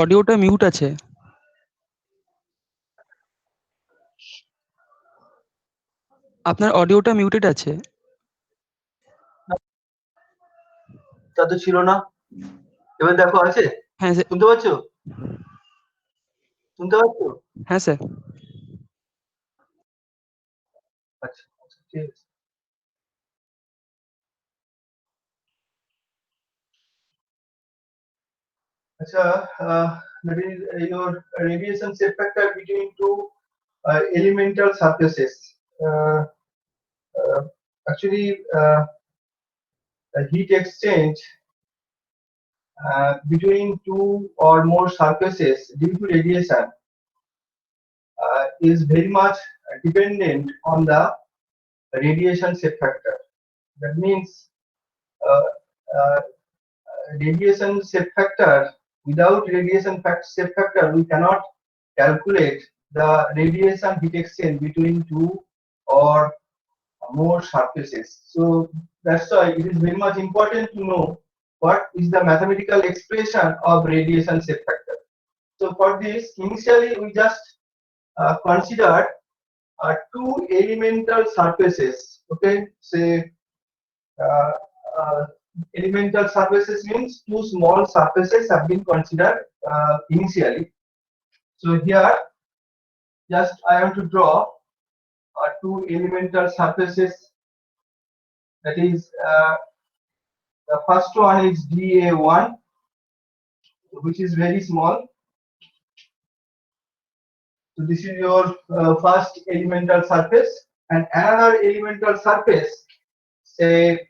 অডিওটা মিউট আছে। আপনার অডিওটা মিউটেড আছে। তা তো ছিল না, এবার দেখো আছে? হ্যাঁ স্যার। শুনতে পাচ্ছ? শুনতে পাচ্ছ? হ্যাঁ স্যার। আচ্ছা আচ্ছা, ঠিক আছে। আচ্ছা, that is your radiation shape factor between two elemental surfaces. Uh, uh, Actually, heat exchange between two or more surfaces due to radiation is very much dependent on the radiation shape factor. That means uh, uh, radiation shape factor, without shape factor, we cannot calculate the radiation heat exchange between two or more surfaces. So that's why it is very much important to know what is the mathematical expression of radiation shape factor. So for this, initially we just considered two elemental surfaces. Okay, say uh, uh, elemental surfaces means two small surfaces have been considered initially. So here, just I have to draw two elemental surfaces. That is, the first one is DA1, which is very small. So this is your first elemental surface, and another elemental surface, say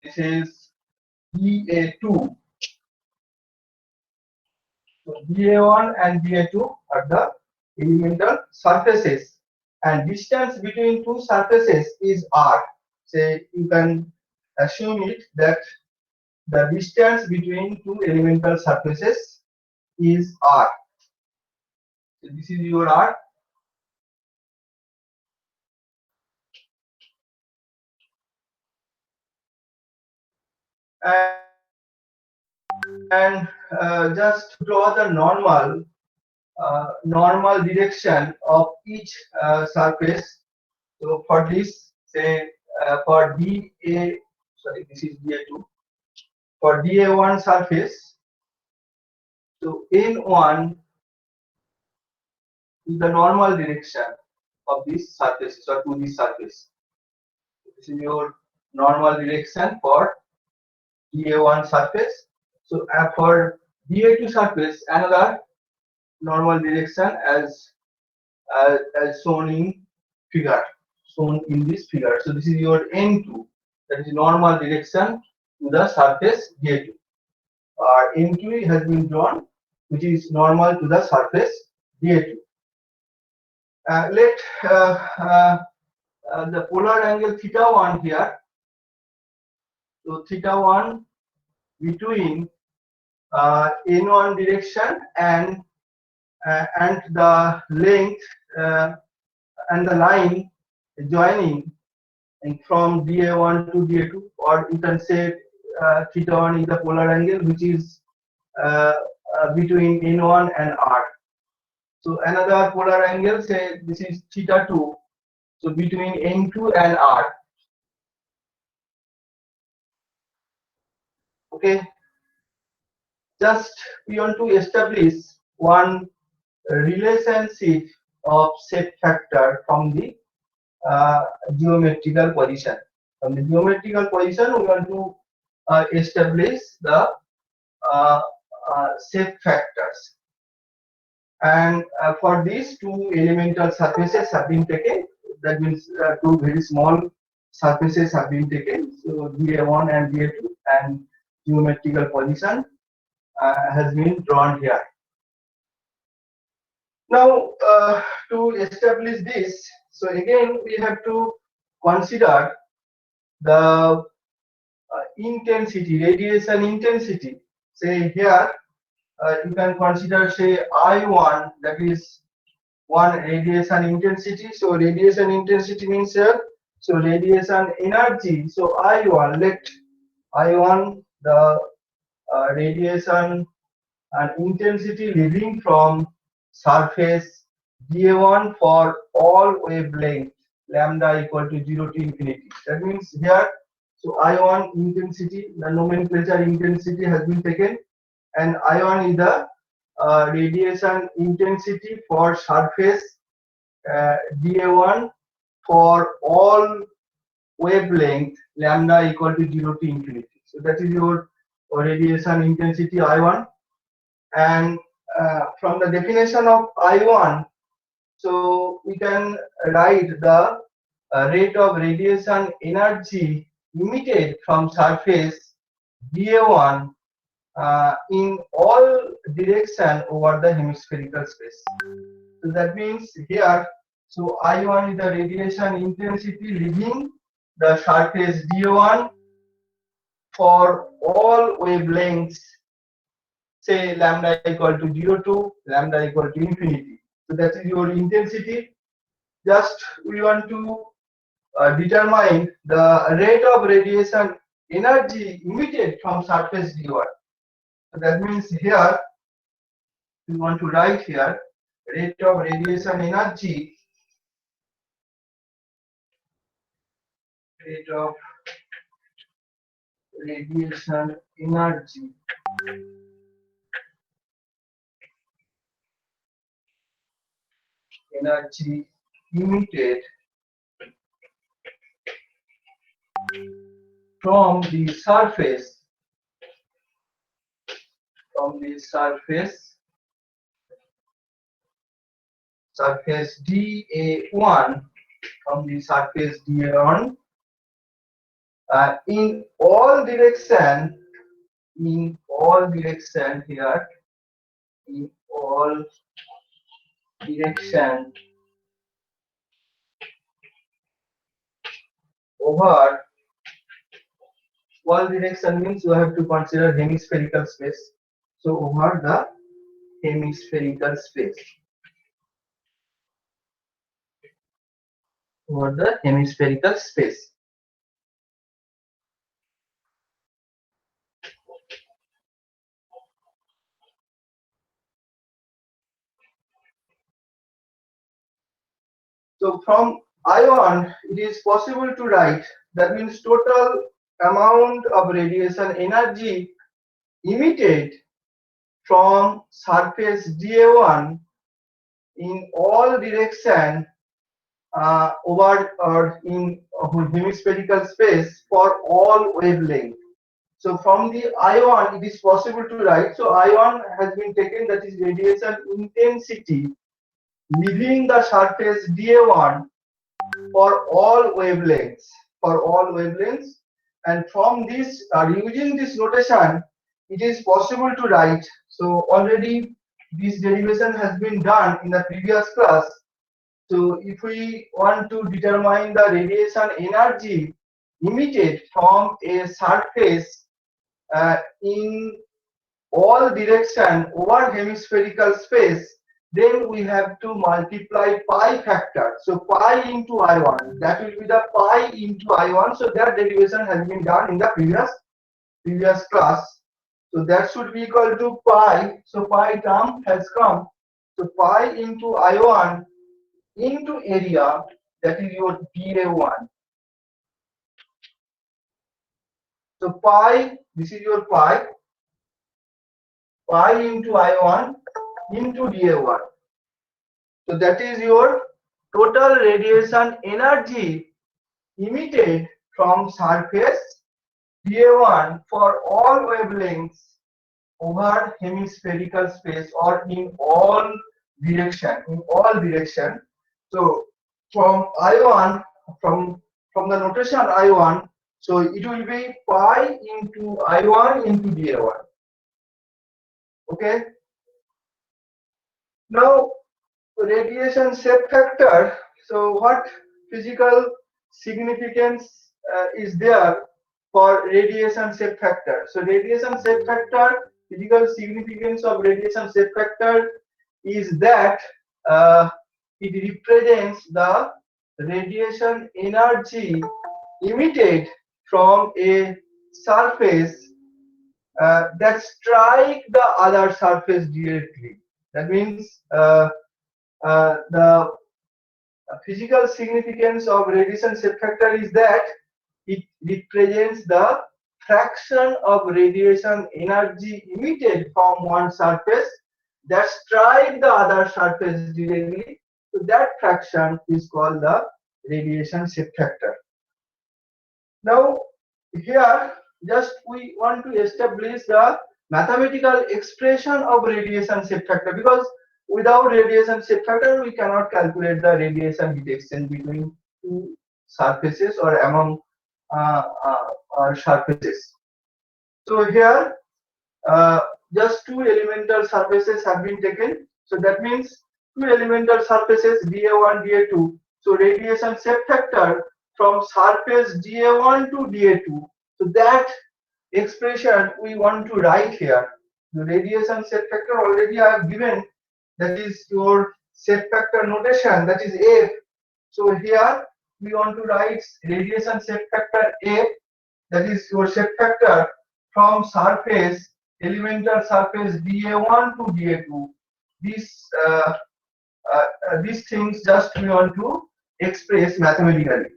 this is DA2. So DA1 and DA2 are the elemental surfaces, and distance between two surfaces is R. Say you can assume it that the distance between two elemental surfaces is R. So this is your R. And just draw the normal direction of each surface. So for this, say for DA, sorry, this is DA2. For DA1 surface, so N1 is the normal direction of this surface or to this surface. This is your normal direction for DA1 surface. So for DA2 surface, another normal direction as shown in figure, shown in this figure. So this is your N2, that is normal direction to the surface DA2. N2 has been drawn, which is normal to the surface DA2. Let the polar angle theta1 here. So theta1 between N1 direction and the length and the line joining and from DA1 to DA2, or you can say theta1 is the polar angle which is between N1 and R. So another polar angle, say this is theta2, so between N2 and R. Okay, just we want to establish one relationship of shape factor from the geometrical position. From the geometrical position, we want to establish the shape factors. And for these two elemental surfaces have been taken. That means two very small surfaces have been taken. So DA1 and DA2, and geometrical position has been drawn here. Now, to establish this, so again we have to consider the intensity, radiation intensity. Say here, you can consider say I1, that is one radiation intensity. So radiation intensity means here, so radiation energy. So I1, let I1 the radiation and intensity leaving from surface dA1 for all wavelength lambda equal to 0 to infinity. That means here, so I1 intensity, the nomenclature intensity has been taken, and I1 is the radiation intensity for surface dA1 for all wavelength lambda equal to 0 to infinity. So that is your radiation intensity I1. And from the definition of I1, so we can write the rate of radiation energy emitted from surface dA1 in all direction over the hemispherical space. So that means here, so I1 is the radiation intensity leaving the surface dA1 for all wavelengths, say lambda equal to 0 to lambda equal to infinity. So that is your intensity. Just we want to determine the rate of radiation energy emitted from surface d1. So that means here we want to write here rate of radiation energy, rate of radiation energy emitted from the surface surface dA1, from the surface dA1 in all direction here, in all direction over, all direction means you have to consider hemispherical space, so over the hemispherical space, over the hemispherical space. So from I1 it is possible to write, that means total amount of radiation energy emitted from surface dA1 in all direction over or in hemispherical space for all wavelength. So from the I1 it is possible to write, so I1 has been taken, that is radiation intensity leaving the surface dA1 for all wavelengths, and from this using this notation it is possible to write, so already this derivation has been done in the previous class. So if we want to determine the radiation energy emitted from a surface in all direction over hemispherical space, then we have to multiply pi factor. So pi into I1, that will be the pi into I1. So that derivation has been done in the previous class. So that should be equal to pi. So pi term has come. So pi into I1 into area, that is your dA1. So pi, this is your pi into I1 into dA1. So that is your total radiation energy emitted from surface dA1 for all wavelengths over hemispherical space or in all direction. So from I1, from the notation I1, so it will be pi into I1 into dA1. Okay. Now radiation shape factor. So what physical significance is there for radiation shape factor? So radiation shape factor, physical significance of radiation shape factor is that it represents the radiation energy emitted from a surface that strike the other surface directly. That means the physical significance of radiation shape factor is that it represents the fraction of radiation energy emitted from one surface that strike the other surface directly. So that fraction is called the radiation shape factor. Now here just we want to establish the mathematical expression of radiation shape factor, because without radiation shape factor we cannot calculate the radiation heat exchange between two surfaces or among surfaces. So here uh, just two elemental surfaces have been taken. So that means two elemental surfaces dA1, dA2. So radiation shape factor from surface dA1 to dA2. So that expression we want to write here. The radiation shape factor already I have given, that is your shape factor notation, that is F. So here we want to write radiation shape factor F, that is your shape factor from surface, elemental surface dA1 to dA2. These things just we want to express mathematically.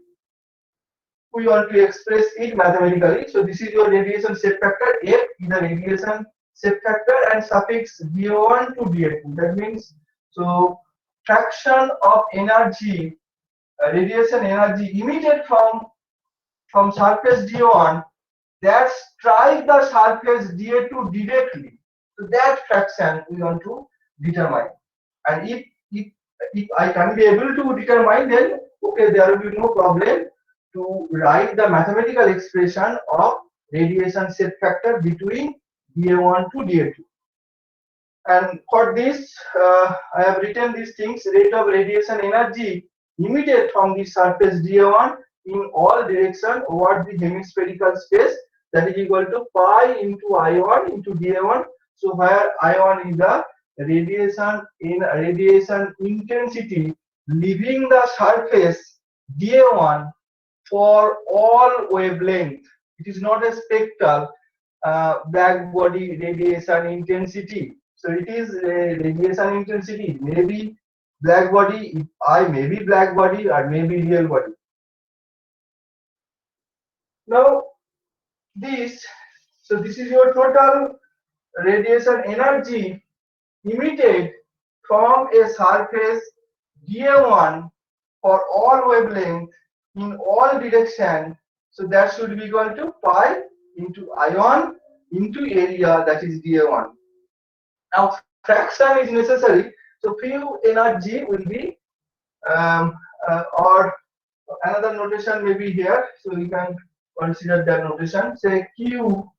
We want to express it mathematically. So this is your radiation shape factor. F is the radiation shape factor and suffix dA1 to dA2. That means, so fraction of energy, radiation energy emitted from surface dA1 that strike the surface dA2 directly. So that fraction we want to determine. And if I can be able to determine, then okay, there will be no problem to write the mathematical expression of radiation shape factor between dA1 to dA2. And for this, I have written these things: rate of radiation energy emitted from the surface dA1 in all direction over the hemispherical space, that is equal to pi into I1 into dA1. So where I1 is the radiation intensity leaving the surface dA1 for all wavelength. It is not a spectral black body radiation intensity. So it is a radiation intensity, maybe black body, I may be black body or maybe real body. Now this, so this is your total radiation energy emitted from a surface dA1 for all wavelength in all direction. So that should be equal to pi into I1 into area, that is dA1. Now fraction is necessary, so few energy will be or another notation may be here, so you can consider that notation. Say Q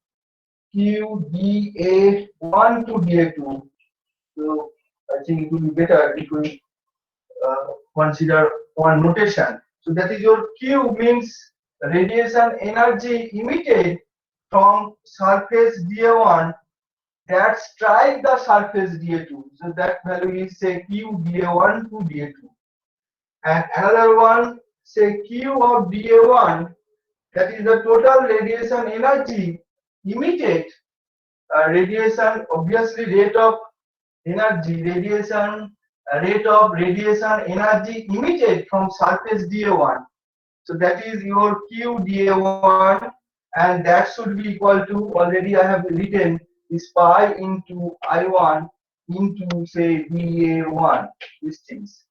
dA1 to dA2. So I think it will be better if we consider one notation. So that is your Q means radiation energy emitted from surface dA1 that strike the surface dA2. So that value is say Q dA1 to dA2. And another one, say Q of dA1, that is the total radiation energy emitted. Radiation, obviously rate of energy, rate of radiation energy emitted from surface dA1. So that is your Q dA1, and that should be equal to, already I have written, is pi into I1 into say dA1, these things.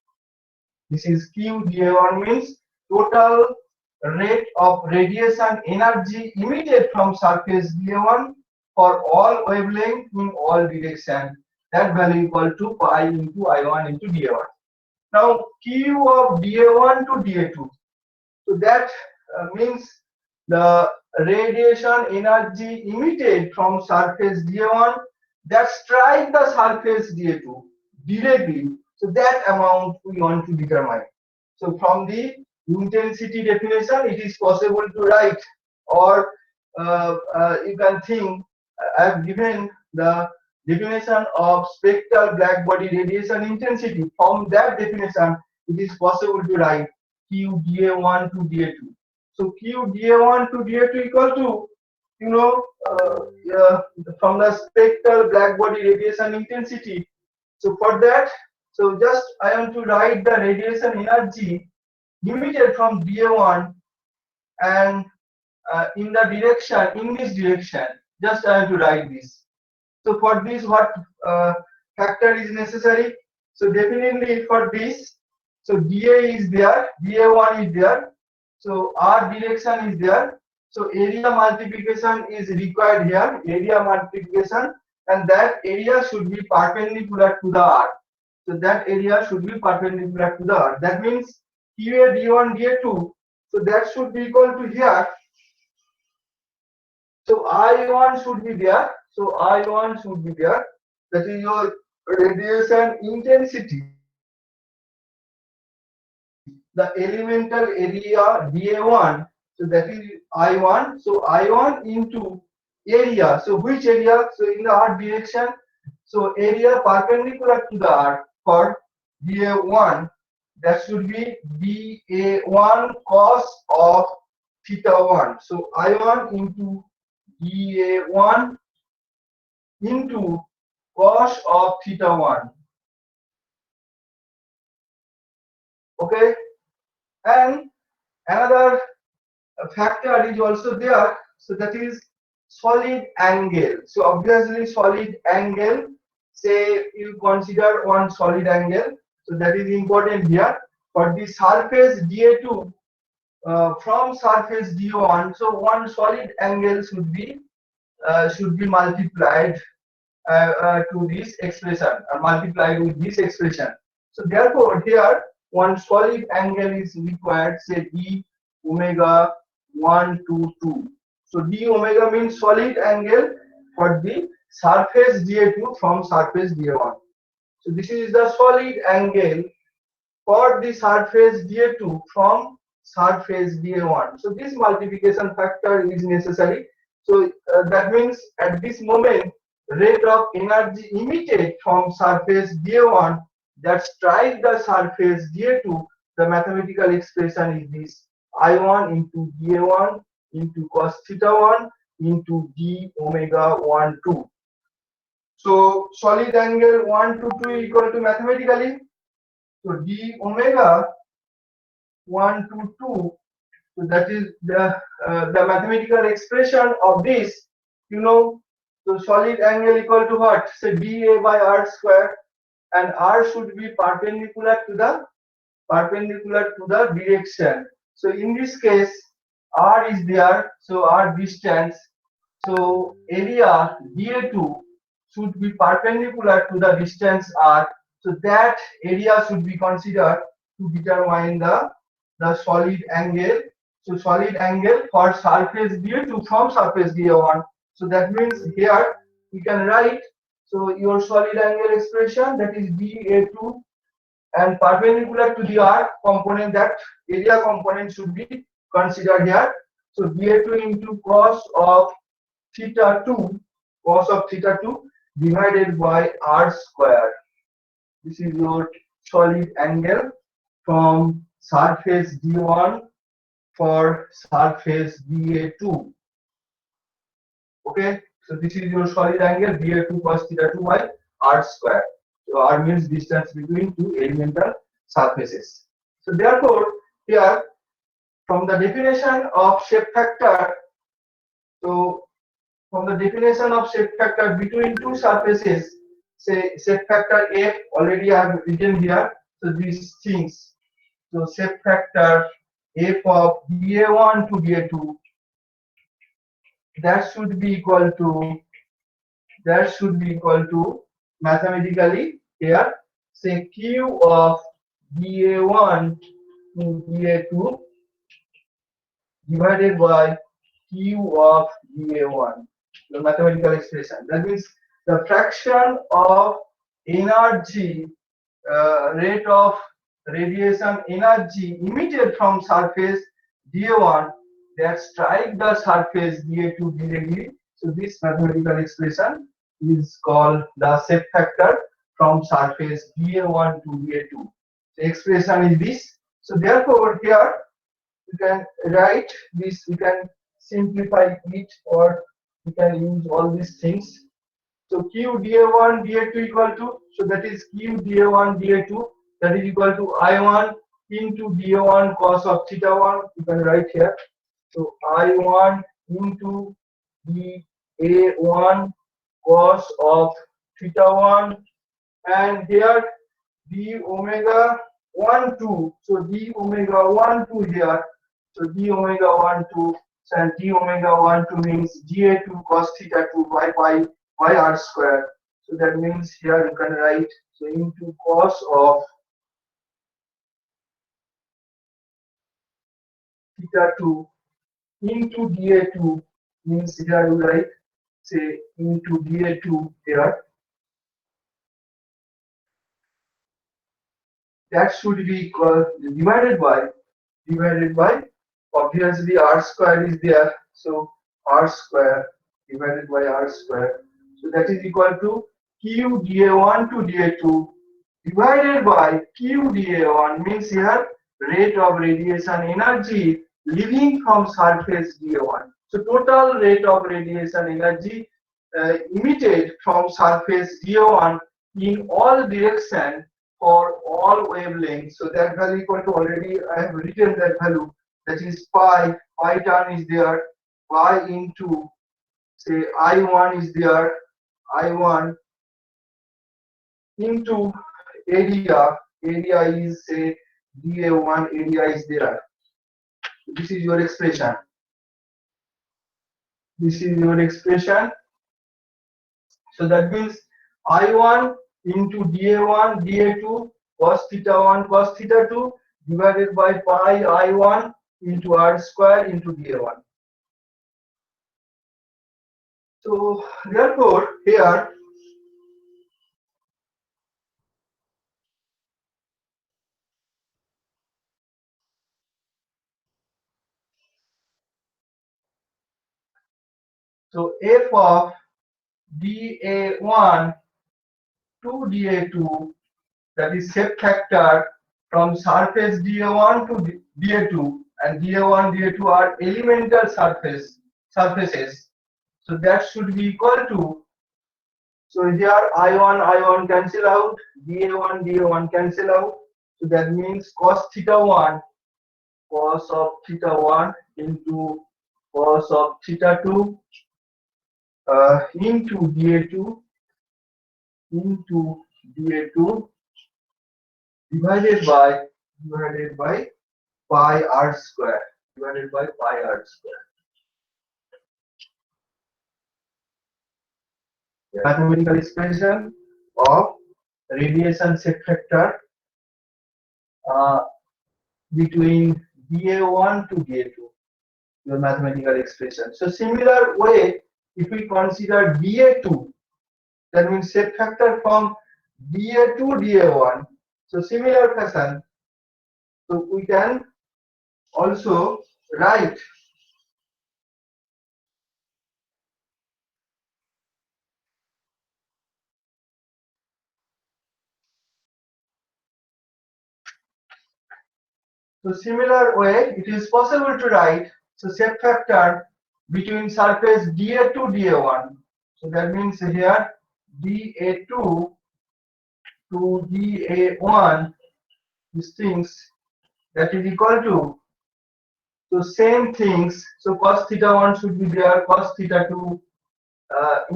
This is Q dA1 means total rate of radiation energy emitted from surface dA1 for all wavelength in all direction. That value equal to pi into I1 into dA1. Now Q of dA1 to dA2. So that means the radiation energy emitted from surface dA1 that strike the surface dA2 directly. So that amount we want to determine. So from the intensity definition, it is possible to write, or you can think, I have given the definition of spectral black body radiation intensity. From that definition, it is possible to write Q dA1 to dA2. So Q dA1 to dA2 equal to from the spectral black body radiation intensity. So for that, so just I want to write the radiation energy emitted from DA1 and in the direction, in this direction, just I have to write this. So for this, what factor is necessary? So definitely for this, so DA is there, DA1 is there, so R direction is there. So area multiplication is required here, area multiplication, and that area should be perpendicular to the R. So that area should be perpendicular to the R. That means QA D1 DA2. So that should be equal to here. So I1 should be there. So I1 should be there. That is your radiation intensity. The elemental area DA1. So that is I1. So I1 into area. So which area? So in the R direction. So area perpendicular to the R for DA1. That should be DA1 cos of theta1. So I1 into DA1 into cos of theta1. Okay, and another factor is also there. So that is solid angle. So obviously solid angle. Say you consider one solid angle. So that is important here. For the surface DA2 from surface D1. So one solid angle should be multiplied to this expression, multiplied with this expression. So therefore here one solid angle is required, say d omega 1 to 2. So d omega means solid angle for the surface DA2 from surface DA1. So this is the solid angle for the surface DA2 from surface DA1. So this multiplication factor is necessary. So that means at this moment rate of energy emitted from surface DA1 that strike the surface DA2, the mathematical expression is this: I1 into DA1 into cos theta1 into d omega 1 2. So solid angle 1 to 2 equal to mathematically, so d omega 1 to 2. So that is the mathematical expression of this. So solid angle equal to what? So dA by r square, and r should be perpendicular to the direction. So in this case, r is there. So r distance. So area dA2 should be perpendicular to the distance r. So that area should be considered to determine the solid angle. So solid angle for surface DA2 from surface DA1. So that means here we can write, so your solid angle expression, that is DA2 and perpendicular to the R component, that area component should be considered here. So DA2 into cos of theta2 divided by R square. This is your solid angle from surface D1 for surface DA2. Okay, so this is your solid angle DA2 cos theta2 by R square. So R means distance between two elemental surfaces. So therefore here from the definition of shape factor, so from the definition of shape factor between two surfaces, say shape factor F, already I have written here. So these things, so shape factor F of DA1 to DA2, that should be equal to mathematically here, say Q of DA1 to DA2 divided by Q of DA1, the mathematical expression. That means the fraction of energy, rate of radiation energy emitted from surface DA1 that strike the surface DA2 directly. So this mathematical expression is called the shape factor from surface DA1 to DA2. The expression is this. So therefore here you can write this, you can simplify it, or we can use all these things. So Q dA1 dA2 equal to, so that is Q dA1 dA2, that is equal to I1 into dA1 cos of theta 1. You can write here. So I1 into dA1 cos of theta 1, and here d omega 1 2. So d omega 1 2 here. So d omega 1 2, and d omega 1 2 means dA2 cos theta 2 by pi by r square. So that means here you can write, so into cos of theta 2 into dA2 means here you write, say into dA2 here. That should be equal divided by obviously r square is there, so r square divided by r square. So that is equal to q dA1 to dA2 divided by q dA1 means here rate of radiation energy leaving from surface dA1. So total rate of radiation energy emitted from surface dA1 in all direction for all wavelengths. So that value equal to, already I have written that value, that is pi term is there, pi into, say I1 is there, I1 into area is, say dA1 area is there. This is your expression. This is your expression. So that means I1 into dA1 dA2 cos theta 1 cos theta 2 divided by pi I1 into r square into dA1. So therefore here so f of dA1 to dA2, that is shape factor from surface dA1 to dA2, and dA1 dA2 are elemental surfaces. So that should be equal to, so here I1 cancel out, dA1 cancel out. So that means cos theta 1 cos of theta 1 into cos of theta 2 into dA2 divided by pi r square, divided by pi r square. Mathematical expression of radiation shape factor between dA1 to dA2, your mathematical expression. So similar way, if we consider dA2, that means shape factor from dA2 dA1. So similar fashion, so we can also write, so similar way it is possible to write, so shape factor between surface dA2 dA1. So that means here dA2 to dA1, these things, that is equal to, so same things, so cos theta 1 should be there, cos theta 2,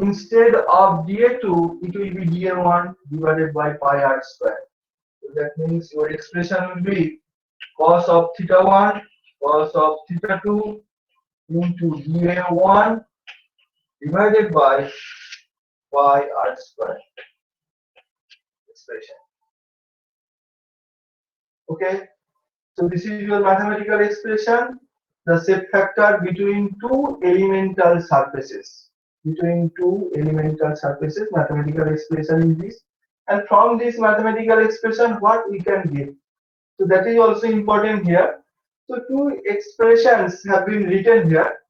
instead of dA2 it will be dA1 divided by pi r square. So that means your expression will be cos of theta 1 cos of theta 2 into dA1 divided by pi r square expression. Okay, so this is your mathematical expression, the shape factor between two elemental surfaces. Between two elemental surfaces, mathematical expression is this. And from this mathematical expression, what we can get? So that is also important here. So two expressions have been written here.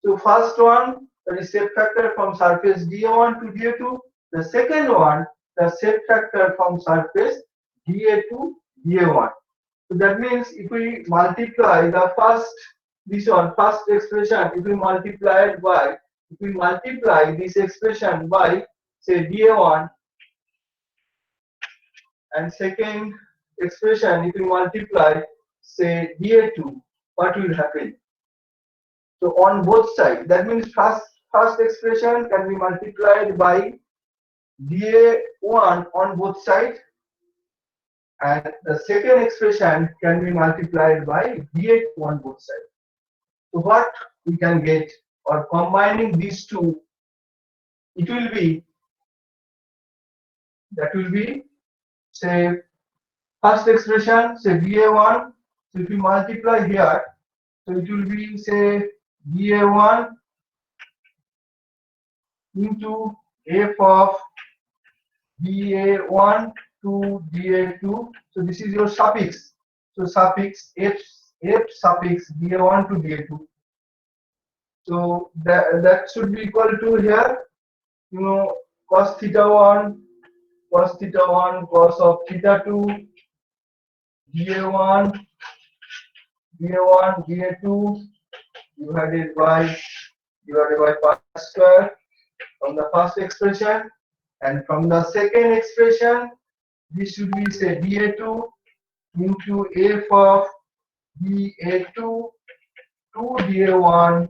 So first one, that is shape factor from surface dA1 to dA2. The second one, the shape factor from surface dA2 dA1. So that means if we multiply the first, this one, first expression, if we multiply it by if we multiply this expression by say dA1 and second expression if we multiply say dA2, what will happen? So on both sides, that means first expression can be multiplied by dA1 on both sides, and the second expression can be multiplied by dA2 on both sides. So what we can get, or combining these two, it will be, that will be say first expression say dA1. So if you multiply here, so it will be say dA1 into f of dA1 to dA2. So this is your suffix. So suffix f suffix dA1 to dA2. So that should be equal to here, you know, cos theta 1, cos of theta 2, dA1, dA2 divided by pi square from the first expression, and from the second expression this should be say dA2 into f of dA2 to dA1,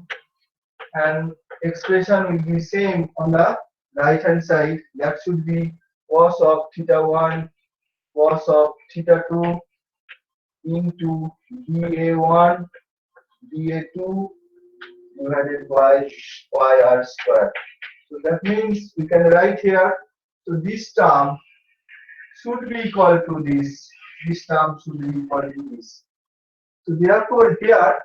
and expression will be same on the right hand side. That should be cos of theta 1, cos of theta 2 into dA1, dA2 divided by pi r square. So that means we can write here, so this term should be equal to this. This term should be equal to this. So therefore here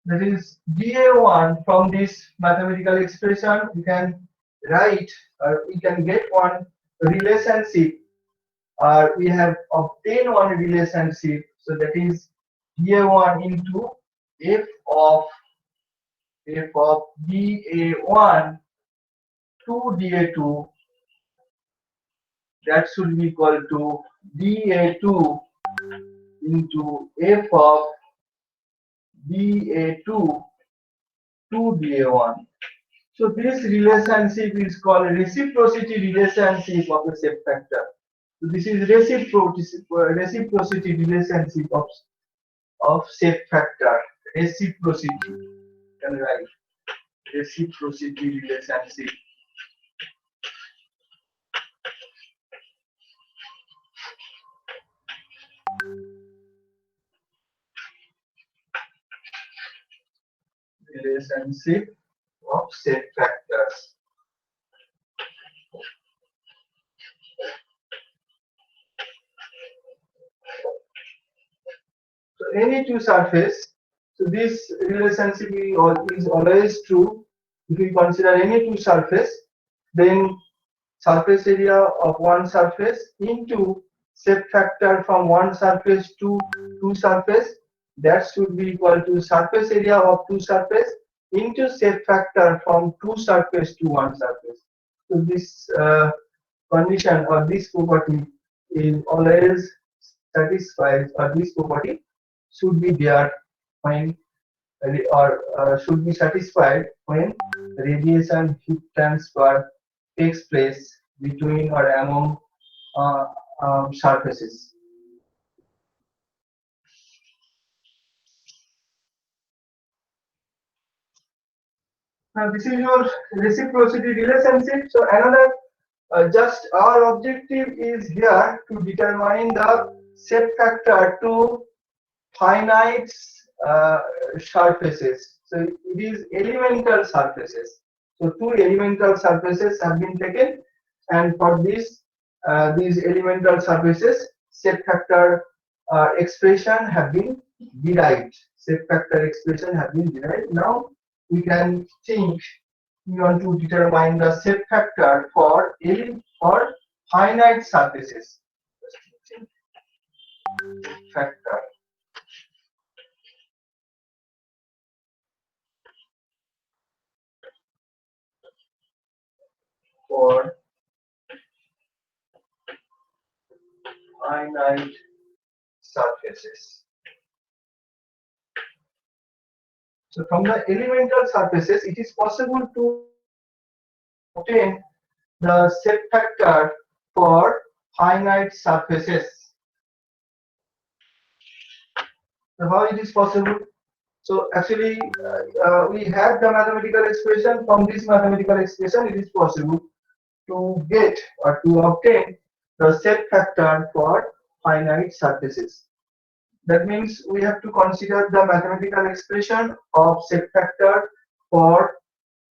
that is dA1, from this mathematical expression we can write, or we can get one relationship, or we have obtained one relationship. So that is dA1 into f of dA1 to dA2, that should be equal to dA2 into f of dA2 to dA1. So this relationship is called reciprocity relationship of the shape factor. So this is reciprocity relationship of shape factor. Reciprocity. Can write reciprocity relationship. Relationship of shape factors. So any two surface, so this relationship is always true. If we consider any two surface, then surface area of one surface into shape factor from one surface to two surface, that should be equal to surface area of two surface into shape factor from two surface to one surface. So this condition, or this property is always satisfied, or this property should be there when, or should be satisfied when radiation heat transfer takes place between or among uh, surfaces. Now this is your reciprocity relationship. So another, just our objective is here to determine the shape factor to finite surfaces. So it is elemental surfaces. So two elemental surfaces have been taken, and for this, these elemental surfaces, shape factor expression have been derived. Shape factor expression have been derived. Now we can think, we want to determine the shape factor for finite surfaces. Factor for finite surfaces. So from the elemental surfaces, it is possible to obtain the shape factor for finite surfaces. So how it is possible? So actually, we have the mathematical expression. From this mathematical expression, it is possible to get or to obtain the shape factor for finite surfaces. That means we have to consider the mathematical expression of shape factor for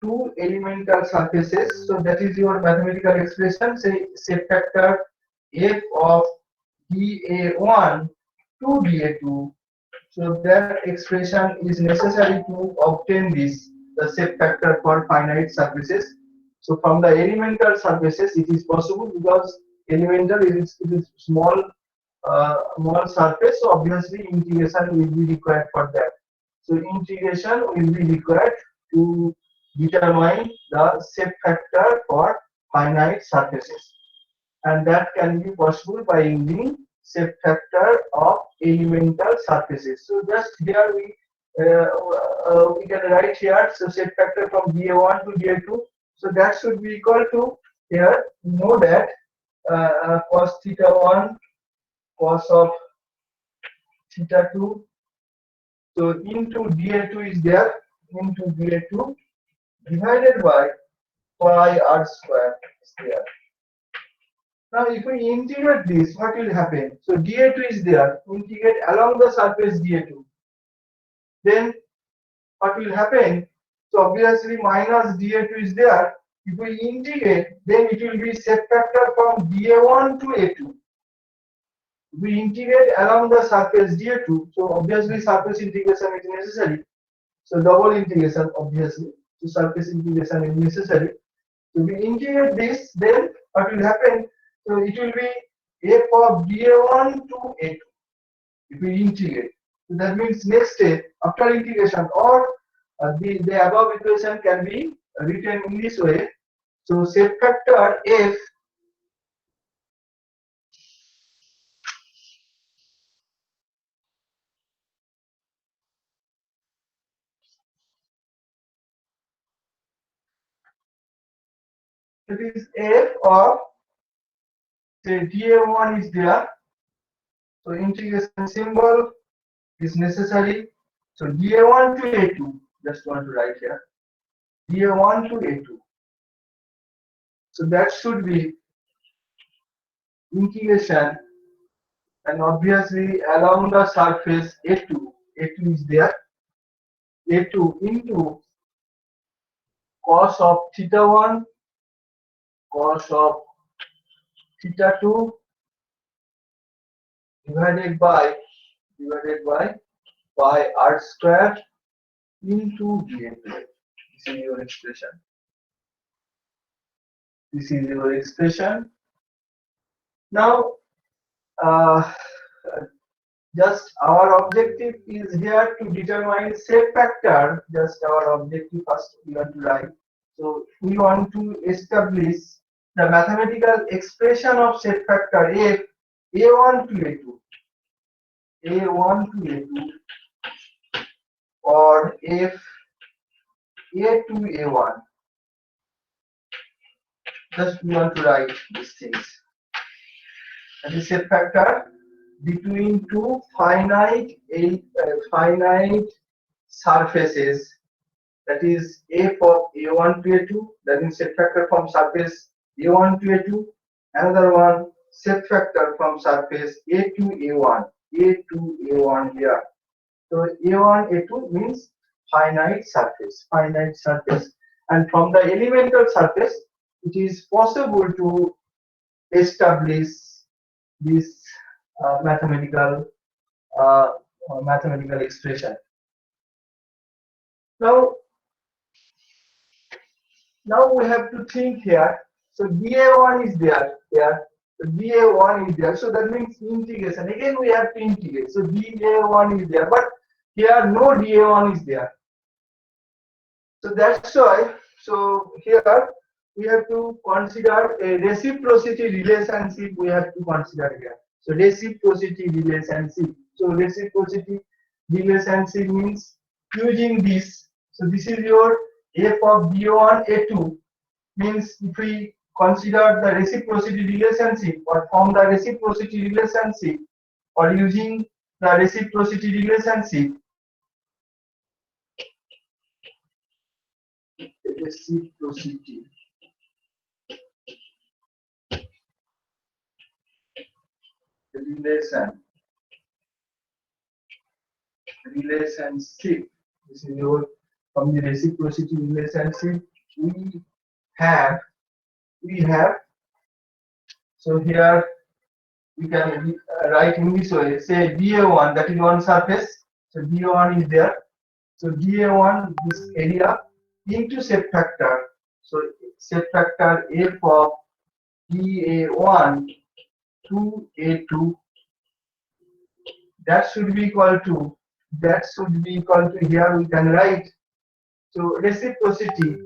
two elemental surfaces. So that is your mathematical expression. Say shape factor f of dA1 to dA2. So that expression is necessary to obtain this the shape factor for finite surfaces. So from the elemental surfaces, it is possible because elemental is small surface. So obviously integration will be required for that. So integration will be required to determine the shape factor for finite surfaces, and that can be possible by using shape factor of elemental surfaces. So just here we can write here so shape factor from dA1 to dA2. So that should be equal to here. Know that cos theta 1 cos of theta 2. So into dA2 is there, into dA2 divided by pi r square is there. Now, if we integrate this, what will happen? So dA2 is there. Integrate along the surface dA2. Then what will happen? So obviously minus dA2 is there. If we integrate, then it will be shape factor from dA1 to A2. We integrate along the surface dA2. So obviously surface integration is necessary. So double integration obviously. So surface integration is necessary. So we integrate this, then what will happen? So it will be f of dA1 to A2 if we integrate. So that means next step after integration, or the above equation can be written in this way. So shape factor f that is f of say dA1 is there. So integration symbol is necessary. So dA1 to A2, just want to write here. dA1 to A2. So that should be integration, and obviously along the surface A2 is there. A2 into cos of theta 1 cos of theta 2 divided by pi r square into dA2. This is your expression. This is your expression. Now, just our objective is here to determine shape factor. Just our objective first we want to write. So we want to establish the mathematical expression of shape factor f a1 to a2 or f a to a1. Just we want to write these things. That is shape factor between two finite surfaces, that is f of a1 to a2, that is shape factor from surface a1 to a2. Another one, shape factor from surface a to a1 here. So a1 a2 means finite surface, and from the elemental surface it is possible to establish this mathematical expression. Now we have to think here. So dA1 is there. So dA1 is there. So that means integration. Again we have to integrate. So dA1 is there, but here no dA1 is there. So that's why. So here we have to consider a reciprocity relationship. We have to consider here. So reciprocity relationship. So reciprocity relationship means using this. So this is your f of b1 a2 means if we consider the reciprocity relationship or form the reciprocity relationship or using the reciprocity relationship, reciprocity relationship. This is your from the reciprocity relationship have we have. So here we can write in this way. Say dA1, that is one surface. So dA1 is there. So dA1 this area into shape factor. So shape factor f of dA1 to A2, that should be equal to here we can write. So reciprocity.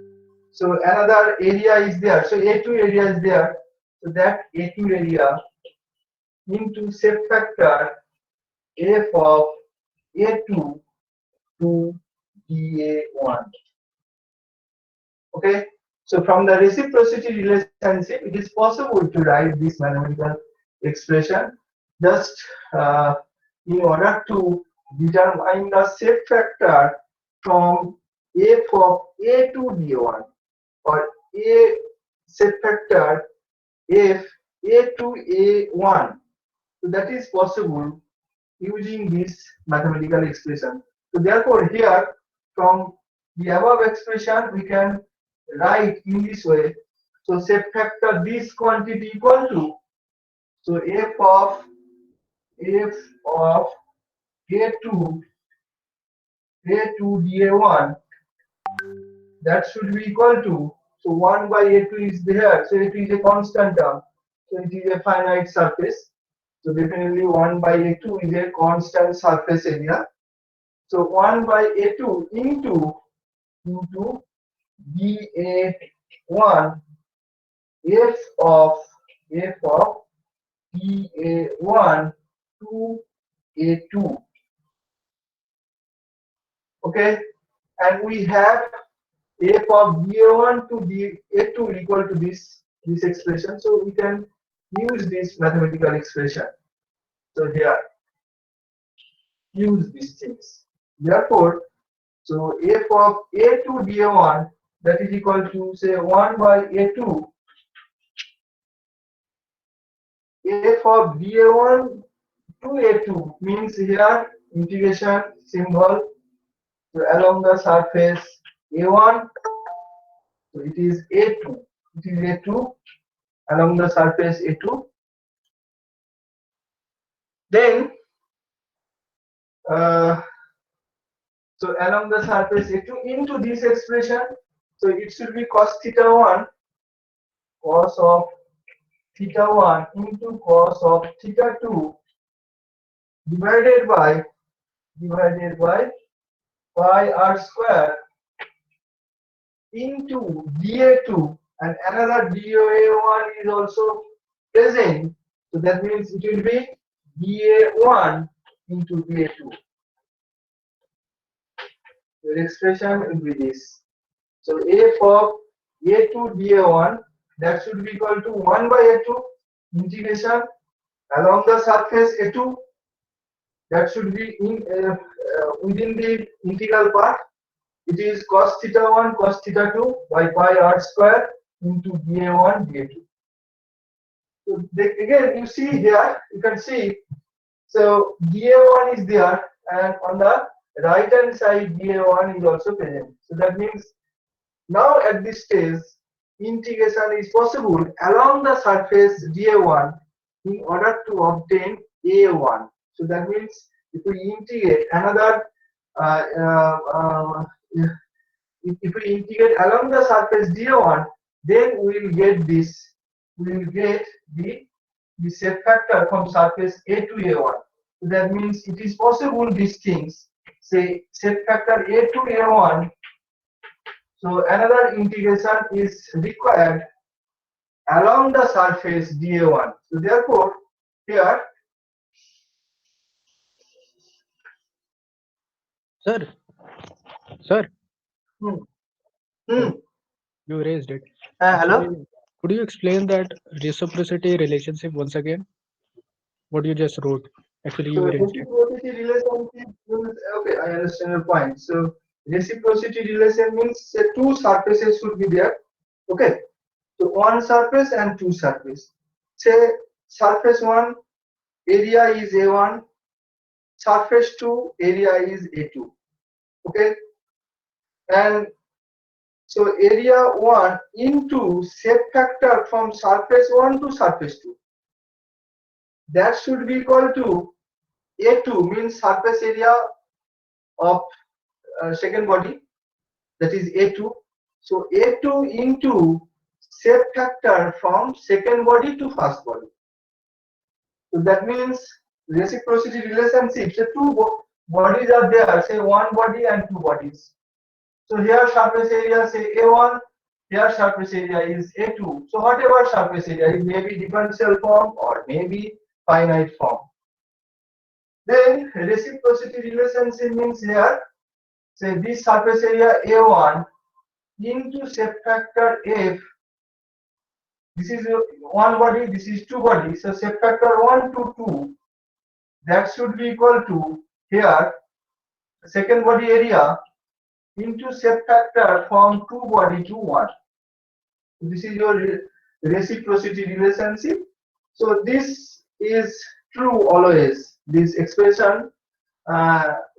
So another area is there. So A2 area is there. So that A2 area into shape factor f of A2 to dA1. Okay. So from the reciprocity relationship, it is possible to write this mathematical expression just in order to determine the shape factor from f of A to dA1 or a shape factor f A to A1. So that is possible using this mathematical expression. So therefore here from the above expression we can write in this way. So shape factor this quantity equal to, so f of A2 dA1, that should be equal to, so 1 by A2 is there, so it is a constant term, so it is a finite surface. So definitely 1 by A2 is a constant surface area. So 1 by A2 into dA1 f of dA1 to A2. Okay, and we have f of dA1 to dA2 equal to this expression. So we can use this mathematical expression. So here use these things. Therefore, so f of A2 dA1, that is equal to say 1 by A2 f of dA1 to A2 means here integration symbol, so along the surface A1, so it is A2, along the surface A2. Then so along the surface A2 into this expression, so it should be cos theta 1, cos of theta 1 into cos of theta 2 divided by pi r square into dA2, and another dA1 is also present, so that means it will be dA1 into dA2. The expression will be this. So f of A2 dA1, that should be equal to 1 by A2 integration along the surface A2, that should be in within the integral part. It is cos theta 1 cos theta 2 by pi r square into dA1 dA2. So again you see here, you can see, so dA1 is there, and on the right hand side dA1 is also present. So that means now at this stage integration is possible along the surface dA1 in order to obtain A1. So that means if we integrate another uh, uh, uh, if we integrate along the surface dA1, then we will get this, we will get the shape factor from surface A to A1. So that means it is possible these things, say shape factor A to A1. So another integration is required along the surface dA1. So therefore here Sir, sir, Hmm. Hmm. you raised it. Hello. Actually, could you explain that reciprocity relationship once again? What you just wrote. Actually, So you raised it. reciprocity relationship means, okay, I understand your point. So reciprocity relation means two surfaces should be there. Okay. So one surface and two surface. Say surface one area is A1, surface two area is A2. Okay. And so area one into shape factor from surface one to surface two. That should be equal to A2 means surface area of second body, that is A2. So A2 into shape factor from second body to first body. So that means reciprocity relationship. So bodies are there, say one body and two bodies. So here surface area say A1, here surface area is A2. So whatever surface area, it may be differential form or maybe finite form. Then reciprocity relationship means here, say this surface area A1 into shape factor F. This is one body, this is two bodies. So shape factor 1 to 2, that should be equal to here second body area into shape factor from two body to 1. This is your reciprocity relationship. So this is true always. This expression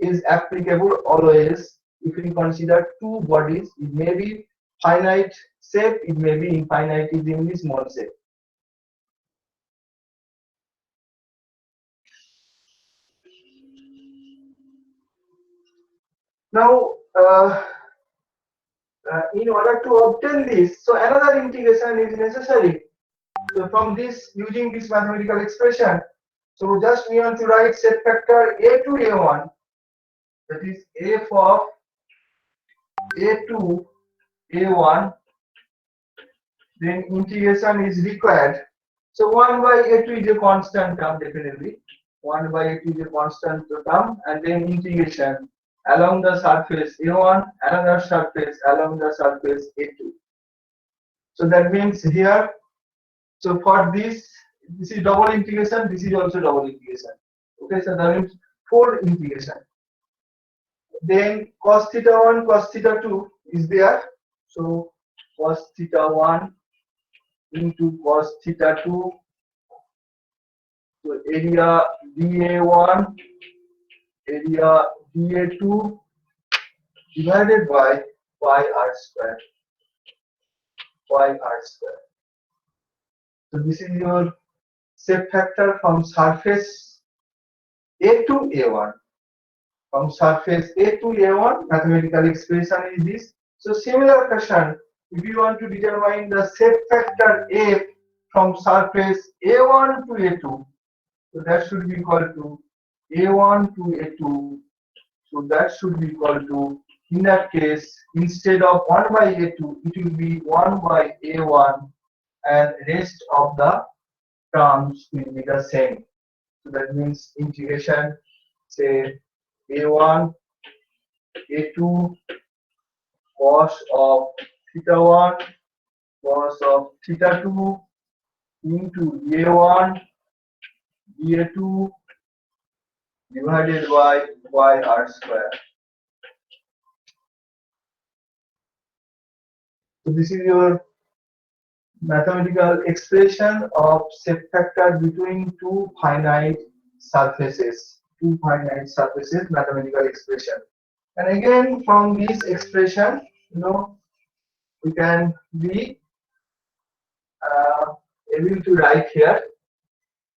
is applicable always if we consider two bodies. It may be finite shape, it may be infinitesimally small shape. Now, in order to obtain this, so another integration is necessary. So from this, using this mathematical expression, so just we want to write shape factor a to a1, that is f of a to a1, then integration is required. So 1 by a2 is a constant term, definitely. 1 by a2 is a constant term, and then integration along the surface a1, another surface along the surface a2. So that means here, so for this is double integration, this is also double integration. Okay, so that means 4 integration. Then cos theta 1, cos theta 2 is there. So cos theta 1 into cos theta 2. So area dA1, area dA2 divided by pi r square. Pi r square. So this is your shape factor from surface A to A1. From surface A to A1, mathematical expression is this. So similar question, if you want to determine the shape factor F from surface A1 to A2, so that should be equal to A1 to A2. So that should be equal to, in that case, instead of 1 by A2, it will be 1 by A1, and rest of the terms will be the same. So that means integration, say A1, A2, cos of theta 1, cos of theta 2 into A1, A2 divided by y r square. So this is your mathematical expression of shape factor between two finite surfaces. Two finite surfaces, mathematical expression. And again, from this expression, we can be able to write here.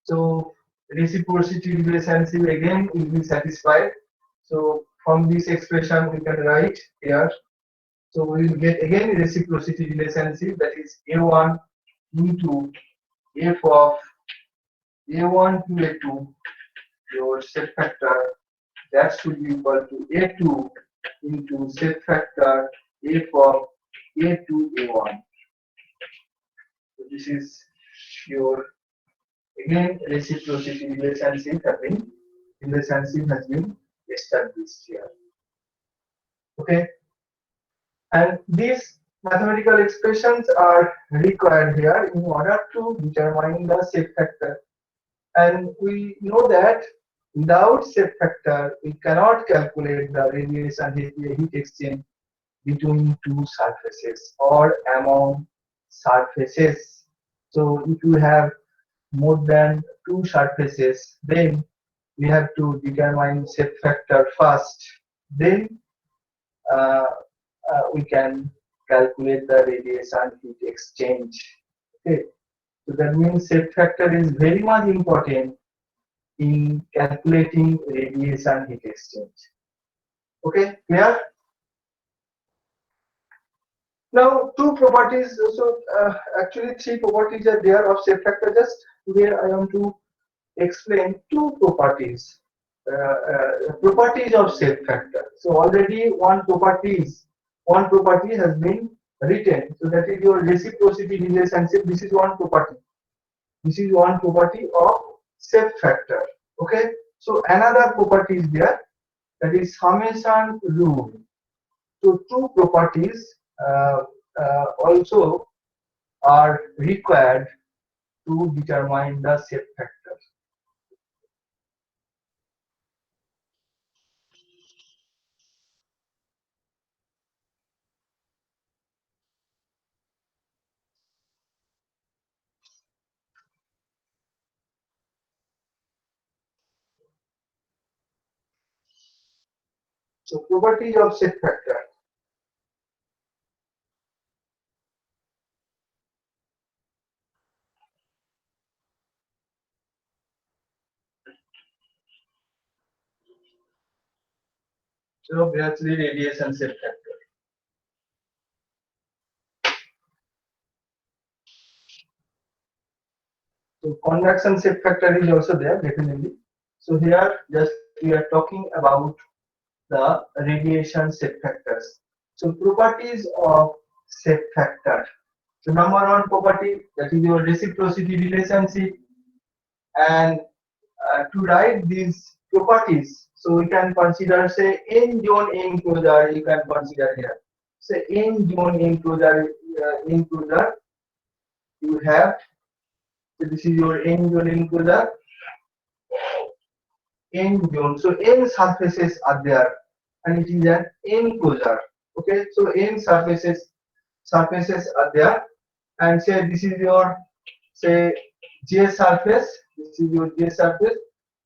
So reciprocity relationship again will be satisfied. So from this expression we can write here. So we will get again reciprocity relationship, that is a1 into f of a1 to a2, your shape factor, that should be equal to a2 into shape factor f of a to a1. So this is your again reciprocity relationship has been established here. Okay, and these mathematical expressions are required here in order to determine the shape factor. And we know that without shape factor, we cannot calculate the radiation heat exchange between two surfaces or among surfaces. So if you have more than two surfaces, then we have to determine shape factor first. Then uh, we can calculate the radiation heat exchange. Okay, so that means shape factor is very much important in calculating radiation heat exchange. Okay, clear? Now, two properties. So, actually, three properties are there of shape factor. Just here, I want to explain two properties. Properties of shape factor. So, already one property has been written. So, that is your reciprocity relationship. This is one property. This is one property of shape factor. Okay. So, another property is there. That is summation rule. So, two properties also are required to determine the shape factor. So properties of shape factor. So obviously radiation shape factor. So convection shape factor is also there definitely. So here just we are talking about the radiation shape factors. So properties of shape factor. So number one property, that is your reciprocity relationship, and to write these properties, so we can consider, say, n zone enclosure. You can consider here, say, n zone enclosure. You have, so this is your n zone enclosure. N zone. So n surfaces are there, and it is an enclosure. Okay, so n surfaces are there, and say this is your, say, J surface. This is your J surface,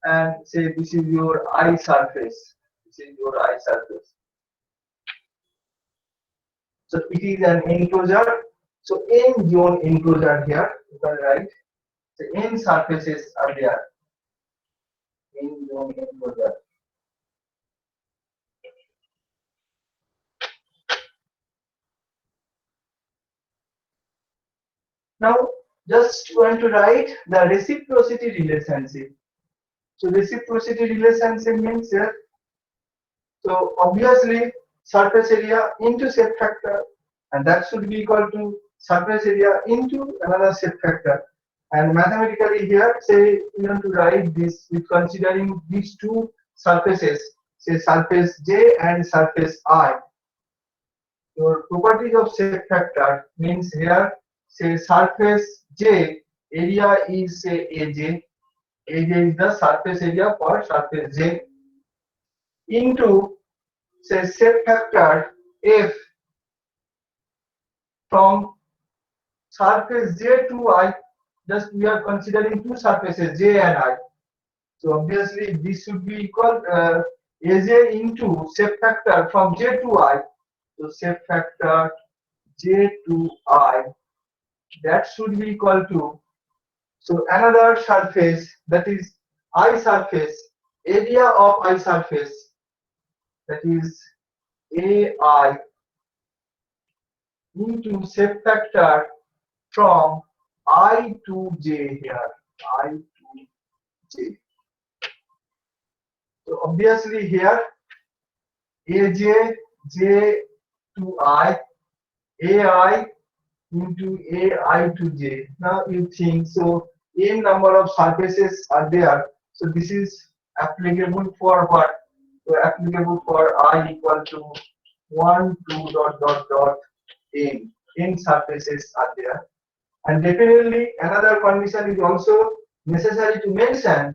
and say this is your I surface. This is your I surface. So it is an enclosure. So n zone enclosure here, you can write. So n surfaces are there. N zone enclosure. Now, just want to write the reciprocity relationship. So reciprocity relationship means here, so obviously surface area into shape factor, and that should be equal to surface area into another shape factor. And mathematically here, say we want to write this with considering these two surfaces, say surface J and surface I. Your properties of shape factor means here, say surface J area is, say, AJ. AJ is the surface area for surface J, into, say, shape factor F from surface J to I. Just we are considering two surfaces J and I. So obviously this should be equal AJ into shape factor from J to I. So shape factor J to I, that should be equal to, so another surface, that is I surface, area of I surface, that is AI, into shape factor from I to J here, I to J. So obviously here AJ, J to I, AI into AI to J. Now you think, so n number of surfaces are there. So this is applicable for what? So applicable for I equal to 1, 2, dot, dot, dot, n surfaces are there. And definitely another condition is also necessary to mention.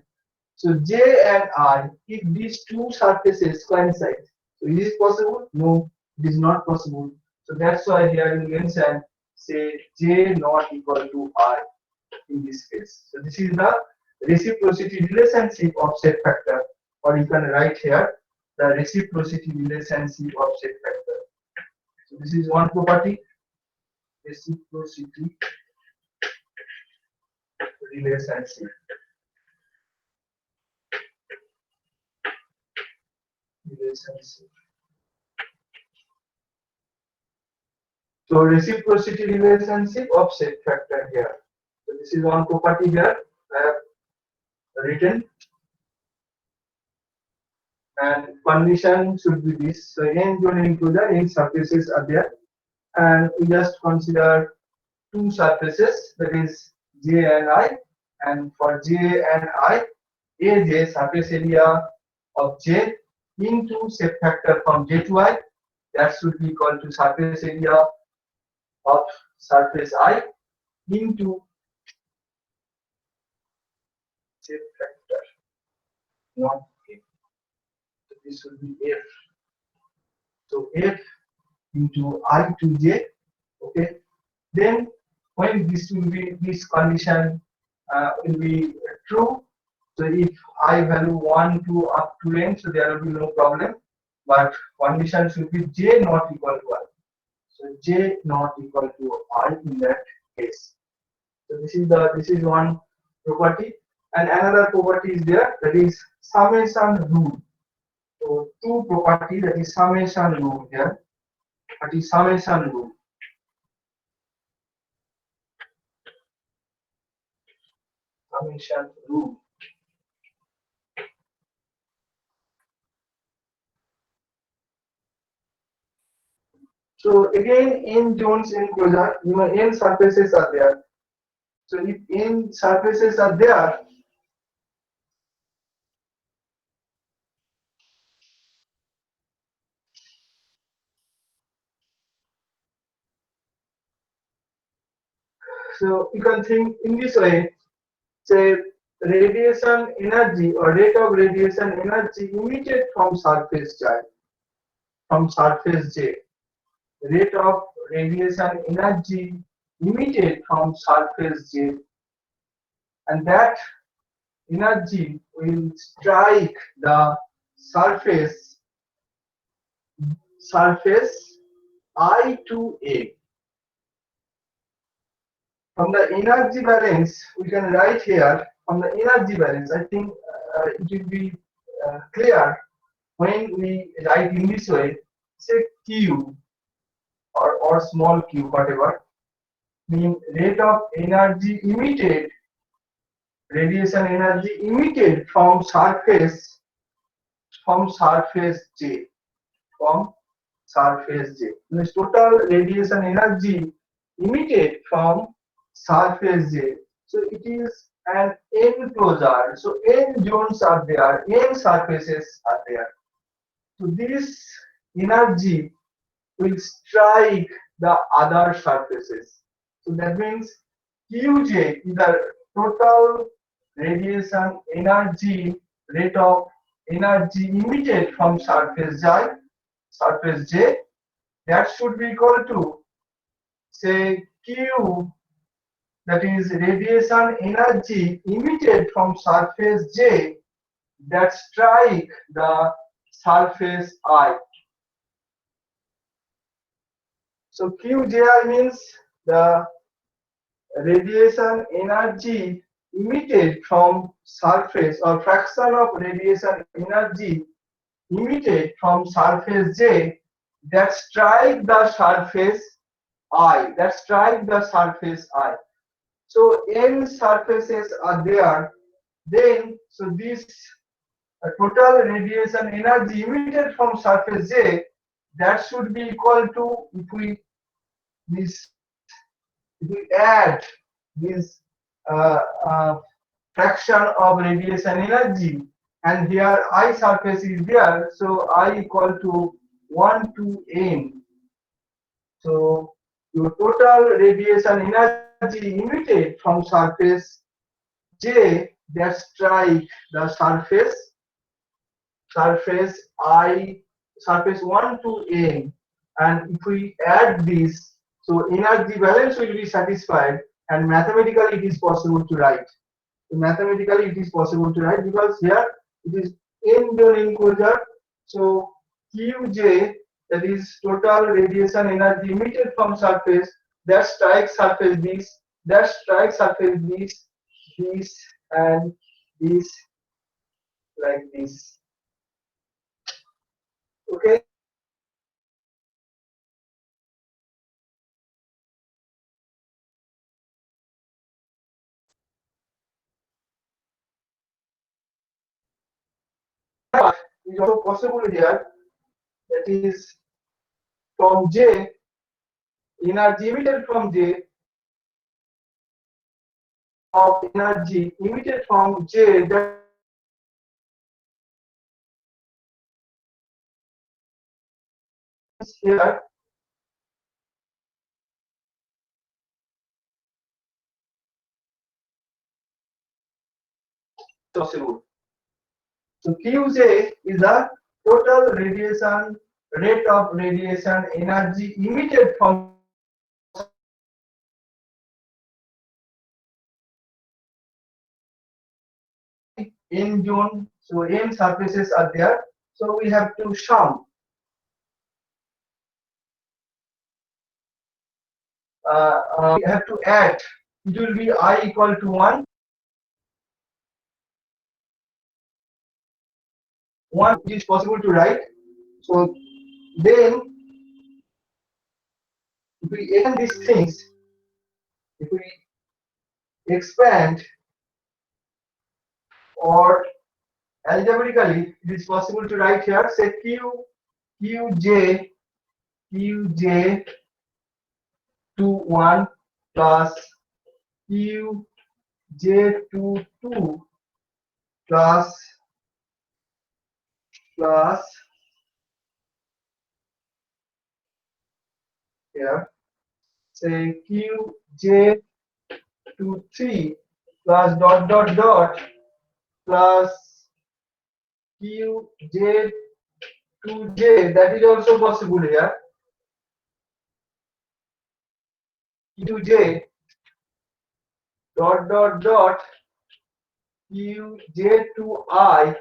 So J and I, if these two surfaces coincide, so is it possible? No, it is not possible. So that's why here we mention say J not equal to I in this case. So this is the reciprocity relationship of set factor, or you can write here the reciprocity relationship of set factor. So this is one property, reciprocity relationship. So reciprocity relationship of set factor here. So this is one property here I have written, and condition should be this. So n joint includer, n surfaces are there, and we just consider two surfaces, that is J and I, and for J and I, AJ surface area of J into set factor from J to I, that should be equal to surface area of surface I into set factor, not F. So this will be F. So F into I to J. Okay. Then when this will be, this condition will be true. So if I value 1 to up to n, so there will be no problem. But condition should be J not equal to I. So J not equal to I in that case. So this is one property, and another property is there, that is summation rule. So two property, that is summation rule here. That is summation rule. Summation rule. So again, in Jones enclosure, n surfaces are there. So if n surfaces are there, so you can think in this way. Say radiation energy or rate of radiation energy emitted from surface J, rate of radiation energy emitted from surface J, and that energy will strike the surface I to A. From the energy balance, we can write here, from the energy balance, I think it will be clear when we write in this way, say Q or small q, whatever, mean rate of energy emitted, radiation energy emitted from surface J, from surface J. Means total radiation energy emitted from surface J. So it is an enclosure. So n zones are there, n surfaces are there. So this energy will strike the other surfaces. So that means Qj is the total radiation energy, rate of energy emitted from surface J, that should be equal to, say, Q, that is radiation energy emitted from surface J that strike the surface I. So QJI means the radiation energy emitted from surface, or fraction of radiation energy emitted from surface J that strike the surface I, So n surfaces are there, then so this total radiation energy emitted from surface J, that should be equal to, if we add this uh, uh, fraction of radiation energy, and here I surface is there, so I equal to 1 to n. So your total radiation energy emitted from surface J that strike the surface I, surface 1 to n, and if we add this, so energy balance will be satisfied, and mathematically it is possible to write. So mathematically it is possible to write because here it is n zone enclosure. So Qj, that is total radiation energy emitted from surface that strikes surface this, and this, like this. Okay. Is also possible here, that is from J, energy emitted from J, of energy emitted from J that is here possible. So Qj is the total radiation rate of radiation energy emitted from n zone. So n surfaces are there. So we have to sum. We have to add. It will be I equal to 1. 1 is possible to write. So then if we expand these things, if we expand, or algebraically it is possible to write here, say qj to 1 plus qj to 2 plus here, say qj to 3 plus plus qj to j, that is also possible here, to j qj to I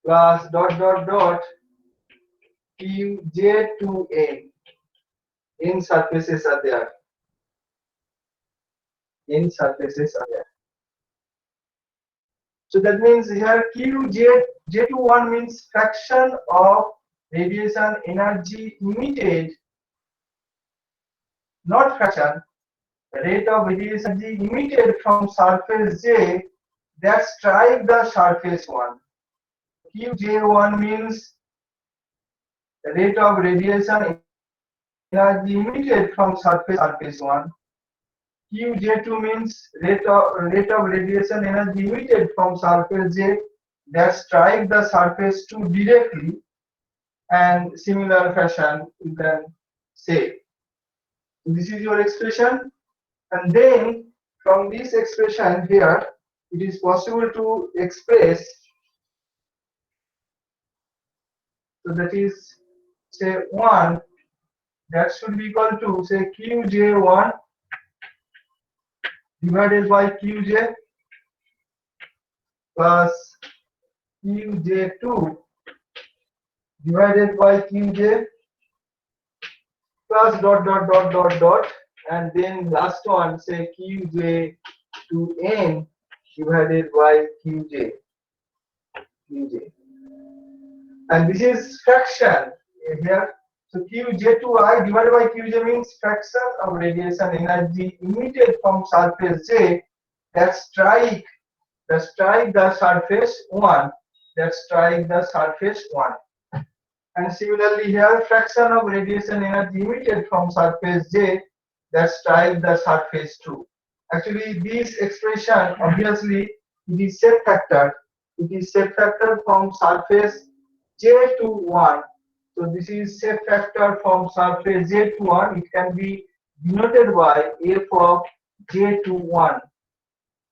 plus qj to n surfaces are there. N surfaces are there. So that means here J to 1 means fraction of radiation energy emitted, not fraction, rate of radiation energy emitted from surface J that strike the surface 1. Qj1 means the rate of radiation energy emitted from surface 1. Qj2 means rate of radiation energy emitted from surface J that strike the surface 2 directly, and similar fashion you can say. This is your expression, and then from this expression here it is possible to express, so that is say 1, that should be equal to say Qj1 divided by Qj plus Qj2 divided by Qj plus and then last one say Qj to n divided by Qj. And this is fraction here. So Qj to I divided by Qj means fraction of radiation energy emitted from surface J that strike the surface 1, and similarly here fraction of radiation energy emitted from surface J that strike the surface 2. Actually this expression obviously it is shape factor. It is shape factor from surface J to 1 So this is shape factor from surface J to 1. It can be denoted by f of J to 1.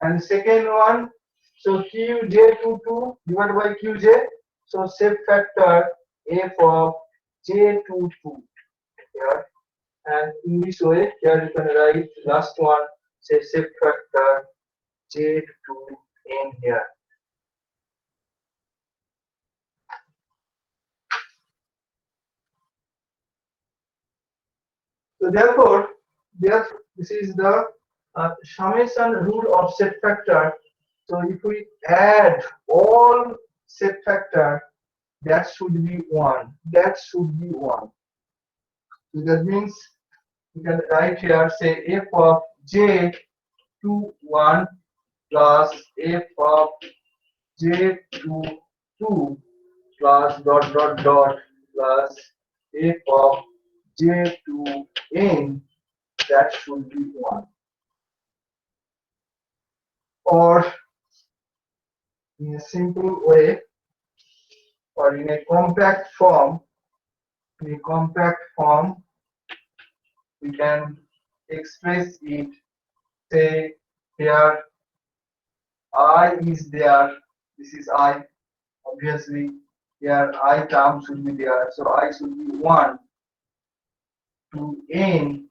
And second one, so Qj to 2 divided by Qj. So shape factor f of J to 2 here. And in this way, here you can write last one, say shape factor J to n here. So therefore, this is the summation rule of set factor. So if we add all set factor, that should be 1. That should be 1. So that means you can write here, say f of j to 1 plus f of j to 2 plus dot dot dot plus f of j to n, that should be 1. Or in a simple way, or in a compact form, we can express it, say here I is there, this is I, obviously here I term should be there, so I should be 1 to n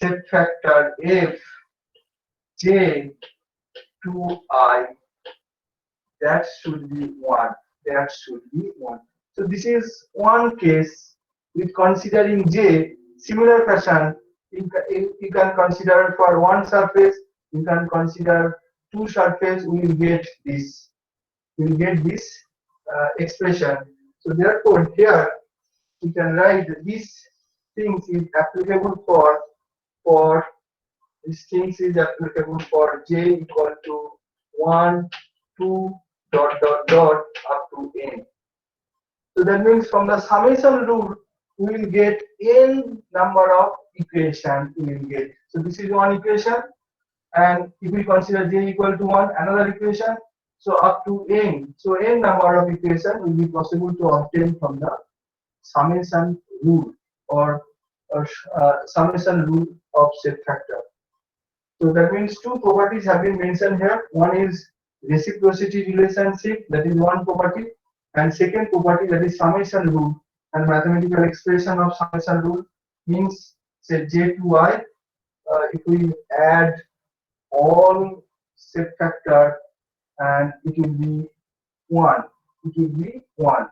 set factor f j to I, that should be 1, that should be 1. So this is one case with considering j. Similar fashion, you can consider for one surface, you can consider two surface, we will get this, expression. So therefore here you can write this things is applicable for these things is applicable for j equal to 1, 2, dot dot dot up to n. So that means from the summation rule, we will get n number of equation we will get. So this is one equation, and if we consider j equal to 1, another equation, so up to n. So n number of equation will be possible to obtain from the summation rule or summation rule of shape factor. So that means two properties have been mentioned here. One is reciprocity relationship, that is one property, and second property, that is summation rule. And mathematical expression of summation rule means, say j to I, if we add all shape factor, and it will be 1. It will be 1.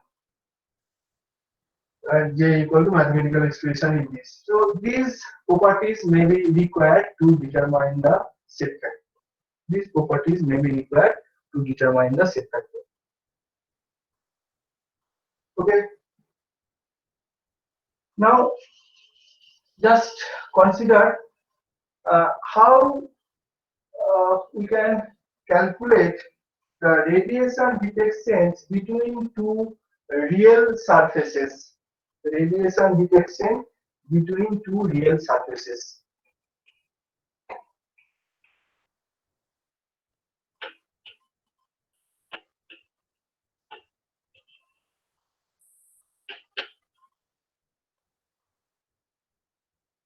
And j equal to mathematical expression in this. So these properties may be required to determine the shape factor. These properties may be required to determine the shape factor. Okay. Now, just consider how we can calculate the radiation heat exchange between two real surfaces. The radiation heat exchange between two real surfaces.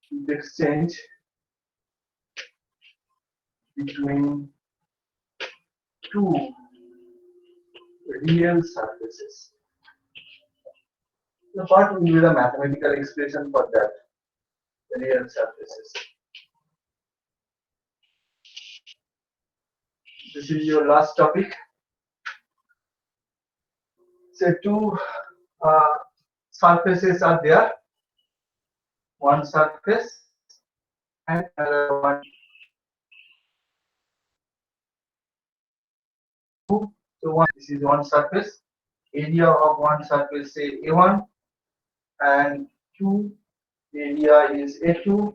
Heat exchange between two real surfaces. The part will be the mathematical expression for that, the real surfaces. This is your last topic. Say two surfaces are there. One surface and another one. So one, this is one surface. Area of one surface, say A1, and two area is A2.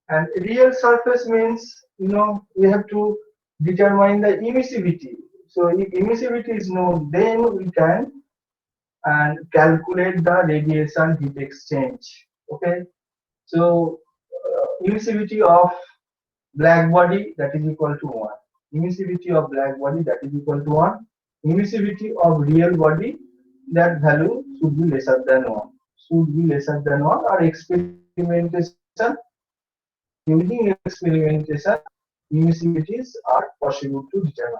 And real surface means, we have to determine the emissivity. So if emissivity is known, then we can calculate the radiation heat exchange. Okay. So emissivity of black body, that is equal to 1. Emissivity of black body, that is equal to 1. Emissivity of real body, that value should be lesser than 1. Should be lesser than 1, or experimentation, using experimentation, emissivities are possible to determine.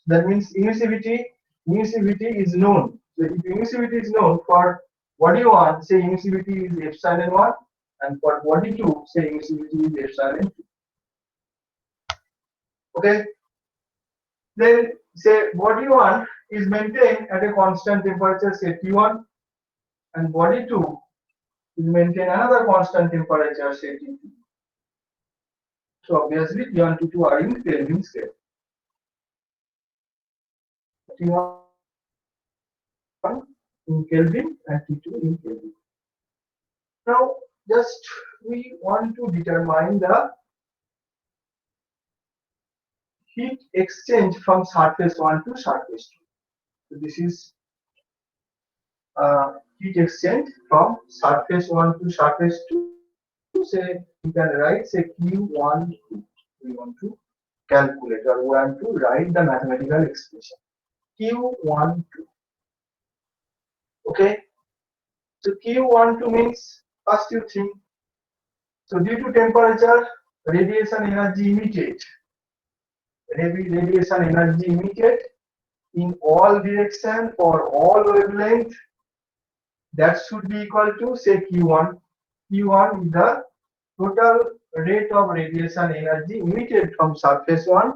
That means emissivity is known. So if emissivity is known for body 1, say emissivity is epsilon 1, and for body 2, say emissivity is epsilon 2. Okay. Then say body 1 is maintained at a constant temperature, say T1, and body 2 is maintained another constant temperature, say T2. So obviously T1, T2 are in Kelvin scale. T1 in Kelvin and T2 in Kelvin. Now just we want to determine the heat exchange from surface 1 to surface 2. So this is heat exchange from surface 1 to surface 2. Say you can write, say Q1, we want to calculate, or we want to write the mathematical expression Q12. Okay, so Q12 means, first you think, so due to temperature, radiation energy emitted, radiation energy emitted in all direction for all wavelength, that should be equal to, say, Q1. Q1 is the total rate of radiation energy emitted from surface 1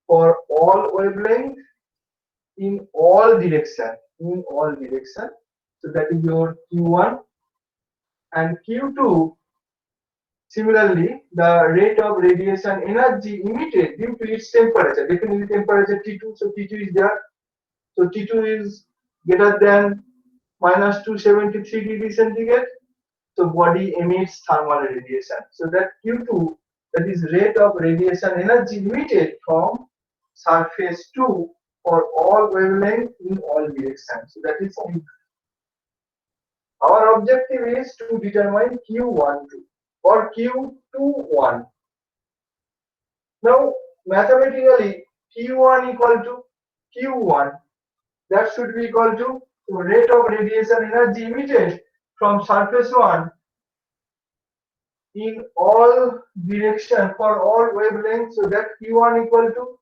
for all wavelength in all direction. In all direction. So that is your Q1. And Q2, similarly, the rate of radiation energy emitted due to its temperature, definitely temperature T2, so T2 is there. So T2 is greater than minus 273 degrees centigrade. So body emits thermal radiation. So that Q2, that is rate of radiation energy emitted from surface 2 for all wavelength in all directions. So that is Q2. Our objective is to determine Q12 or Q21. Now mathematically Q1 equal to Q1, that should be equal to rate of radiation energy emitted from surface 1 in all direction for all wavelengths. So that Q1 equal to,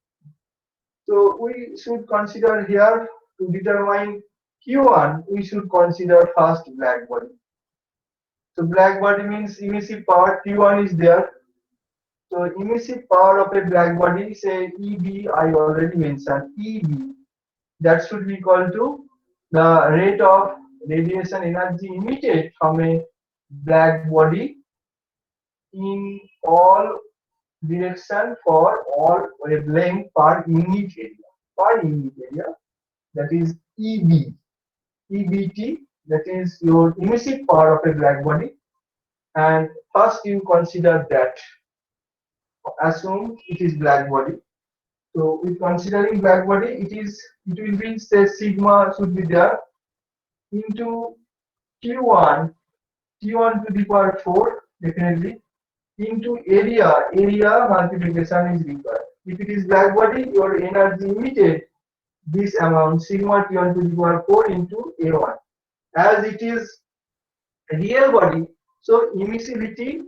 so we should consider here to determine Q1, we should consider first black body. So black body means emissive power T1 is there. So emissive power of a black body, say EB, I already mentioned EB, that should be equal to the rate of radiation energy emitted from a black body in all direction for all wavelength per unit area. Per unit area, that is EB. EBT, that is your emissive power of a black body. And first you consider that. Assume it is black body. So with considering black body, it will be, say, sigma should be there into Q1 to the power 4 definitely into area multiplication is required. If it is black body, your energy emitted this amount sigma T1 to the power 4 into A1. As it is a real body, so emissivity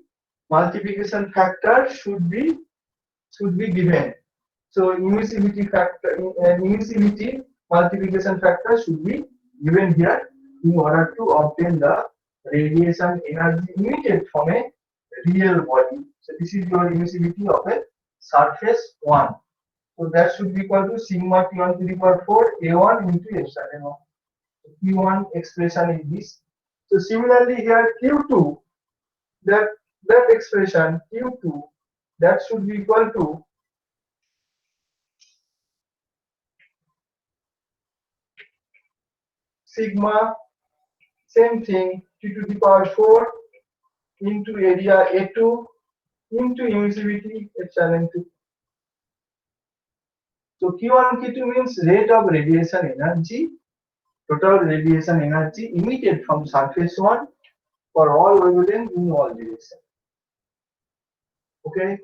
multiplication factor should be given. So emissivity factor, emissivity multiplication factor should be given here in order to obtain the radiation energy emitted from a real body. So this is your emissivity of a surface 1. So that should be equal to sigma T1 to the power 4 A1 into epsilon 1. So Q1 expression is this. So similarly here Q2, that expression Q2, that should be equal to sigma, same thing, T to the power 4 into area A2 into emissivity epsilon 2. So Q1, Q2 means rate of radiation energy, total radiation energy emitted from surface 1 for all wavelength in all directions. Okay,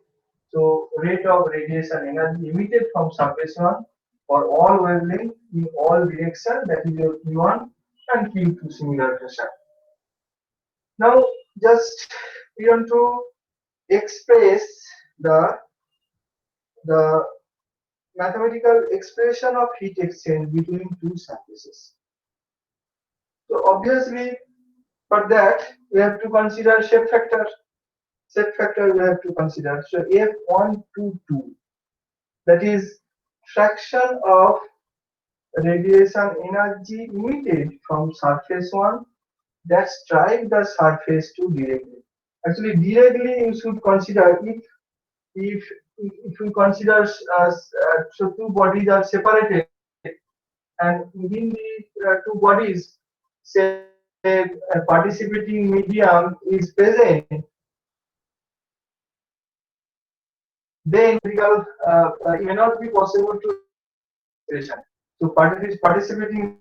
so rate of radiation energy emitted from surface 1 for all wavelength in all direction, that is your Q1. and Q2 similar fashion. Now just we want to express the the mathematical expression of heat exchange between two surfaces. So obviously for that we have to consider shape factor. Shape factor we have to consider. So F122, that is fraction of radiation energy emitted from surface 1 that strike the surface 2 directly. Actually directly you should consider if if you consider so two bodies are separated and within the two bodies say participating medium is present, then it may not be possible to expression. So participating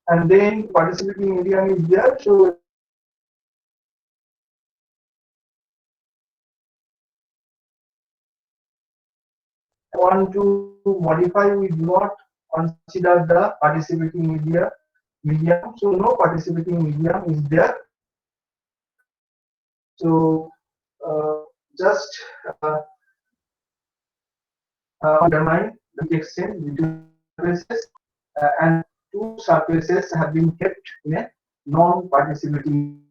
and then participating medium is there. So want to modify, we do not consider the participating medium. So no participating medium is there. So just determine the heat exchange between surfaces and two surfaces have been kept in a non-participating.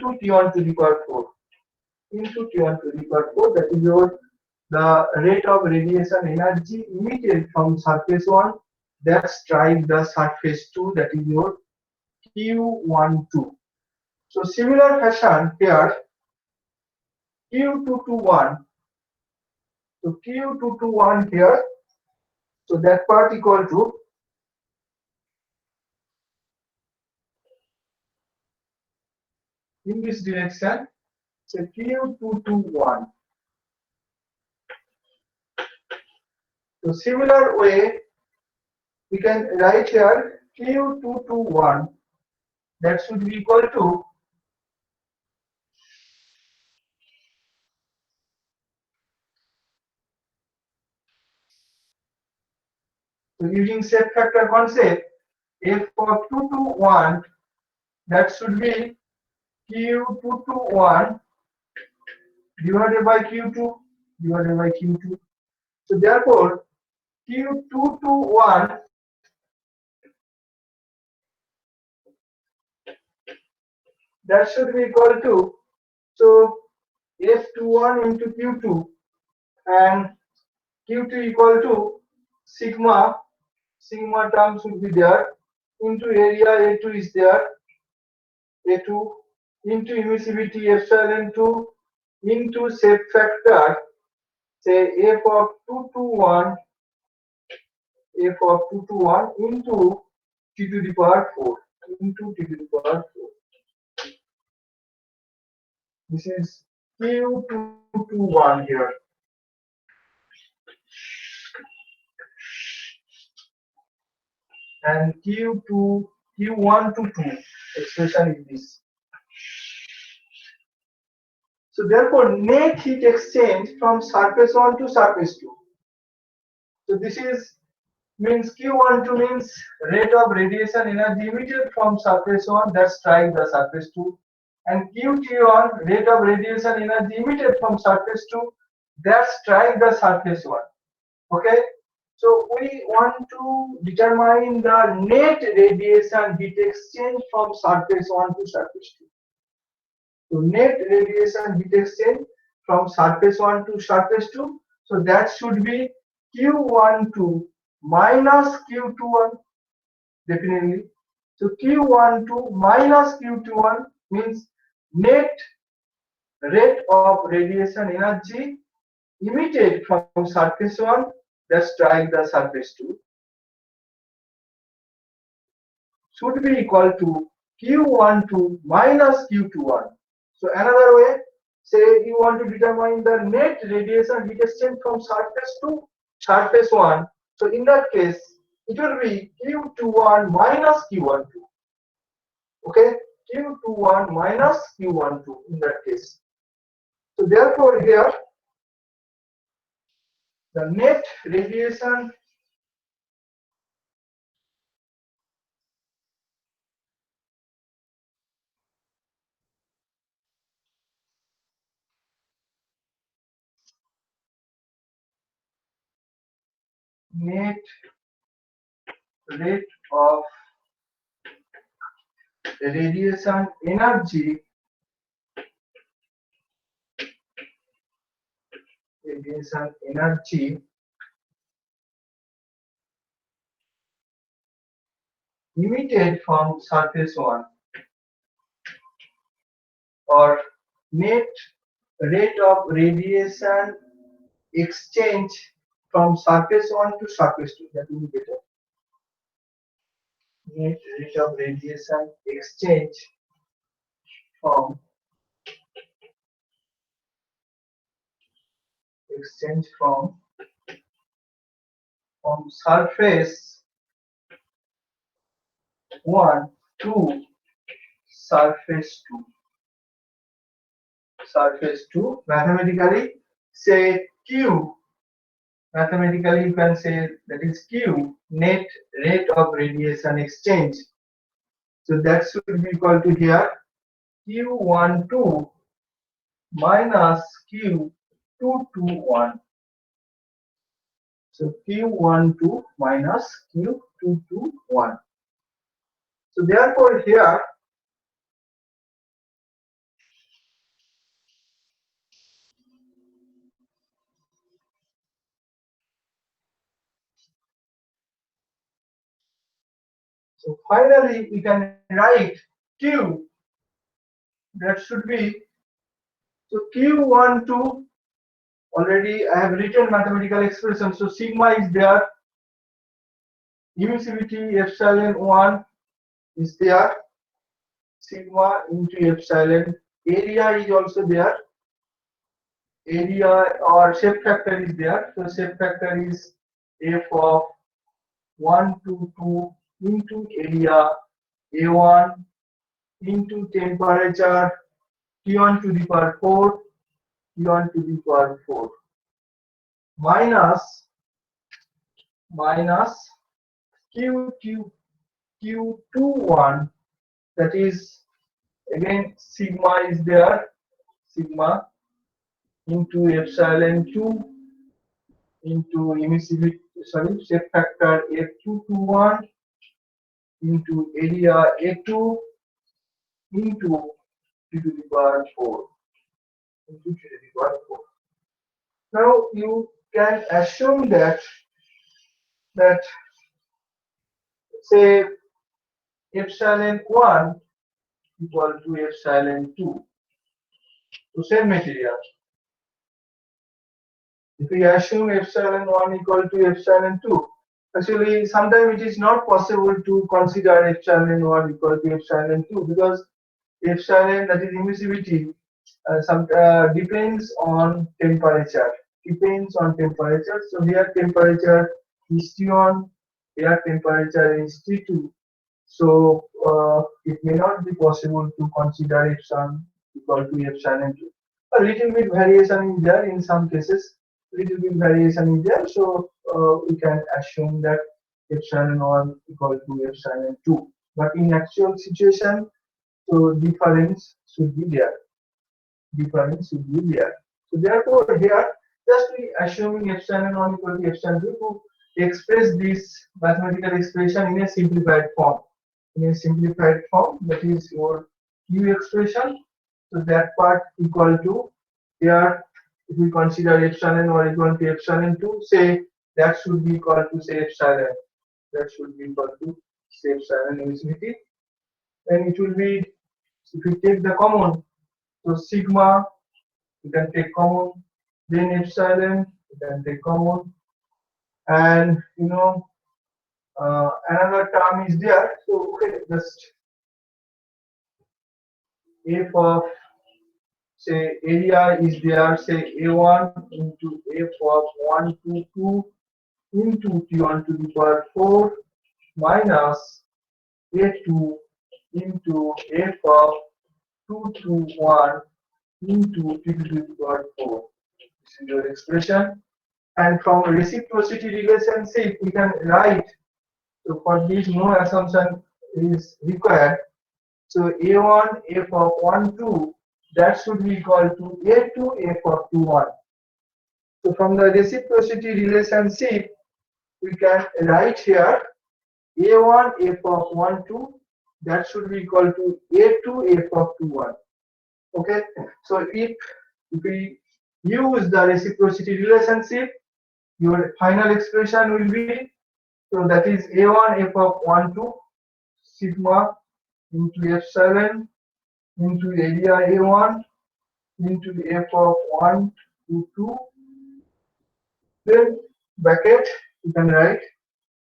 Into T1 to the power 4 into T1 to the power 4, that is your the rate of radiation energy emitted from surface 1 that strike the surface 2, that is your Q12. So similar fashion here Q221. So Q221 here, so that part equal to in this direction, so Q221. So similar way we can write here Q221, that should be equal to so using shape factor concept, F of 221, that should be Q221 divided by Q2 divided by Q2. So therefore Q221 that should be equal to, so F21 into Q2 and Q2 equal to sigma term should be there into area A2 is there, A2 into emissivity epsilon 2 into shape factor, say F of 221 into T to the power 4 into T to the power 4. This is Q221 here. And Q1 to 2 expression is this. So therefore net heat exchange from surface 1 to surface 2. So this is means Q12 means rate of radiation energy emitted from surface 1 that strike the surface 2, and Q21 rate of radiation energy emitted from surface 2 that strike the surface 1. Okay, so we want to determine the net radiation heat exchange from surface 1 to surface 2. So net radiation heat exchange from surface 1 to surface 2. So that should be Q12 minus Q21 definitely. So Q12 minus Q21 means net rate of radiation energy emitted from surface 1 that strike the surface 2 should be equal to Q12 minus Q21. So another way, say you want to determine the net radiation heat exchange from surface to surface 1. So in that case, it will be Q21 minus Q12. Okay, Q21 minus Q12 in that case. So therefore here, the net radiation net rate of radiation energy emitted from surface 1 or net rate of radiation exchange from surface 1 to surface 2, that will be better. Net rate of radiation exchange from surface 1 to surface 2. Surface 2, mathematically say Q. Mathematically you can say that is Q, net rate of radiation exchange. So that should be equal to here Q12 minus Q221. So Q12 minus Q221. So therefore here so finally we can write Q, that should be, so Q12, already I have written mathematical expression, so sigma is there, emissivity epsilon 1 is there, sigma into epsilon, area is also there, area or shape factor is there, so shape factor is f of 1 to 2 into area A1 into temperature T1 to the power 4, T1 to the power 4 minus Q21, that is again sigma is there, sigma into epsilon 2 into emissivity, sorry, shape factor F221 into area A2 into T to the power 4 into T to the power 4. Now you can assume that say epsilon 1 equal to epsilon 2 to same material. If we assume epsilon 1 equal to epsilon 2, actually sometimes it is not possible to consider epsilon 1 equal to epsilon 2 because epsilon, that is emissivity, depends on temperature. So here temperature is T1, here temperature is T2. So it may not be possible to consider epsilon equal to epsilon 2. A little bit variation is there in some cases. Little bit variation is there, so we can assume that epsilon 1 equal to epsilon 2. But in actual situation, so difference should be there. So therefore here, just we assuming epsilon 1 equal to epsilon 2 to express this mathematical expression in a simplified form. That is your Q expression. So that part equal to here. If we consider epsilon 1 equal to epsilon 2, say that should be equal to say epsilon. That should be equal to say epsilon emissivity. Then it will be, if we take the common, So sigma you can take common, then epsilon you can take common, and another term is there. So okay, just f of say area is there, say a1 into f of 1 to 2 into t1 to the power 4 minus a2 into f of 2 to 1 into t to the power 4. This is your expression. And from reciprocity relationship, we can write. So for this, no assumption is required. So a1 f of 1 2 that should be equal to a2 f of 2 1. So from the reciprocity relationship, we can write here a1 f of 1 2 that should be equal to a2 f of 2 1. Okay. So if we use the reciprocity relationship, your final expression will be, so that is a1 f of 1 2 sigma into epsilon into area a1 into f of 1 to 2, then bracket you can write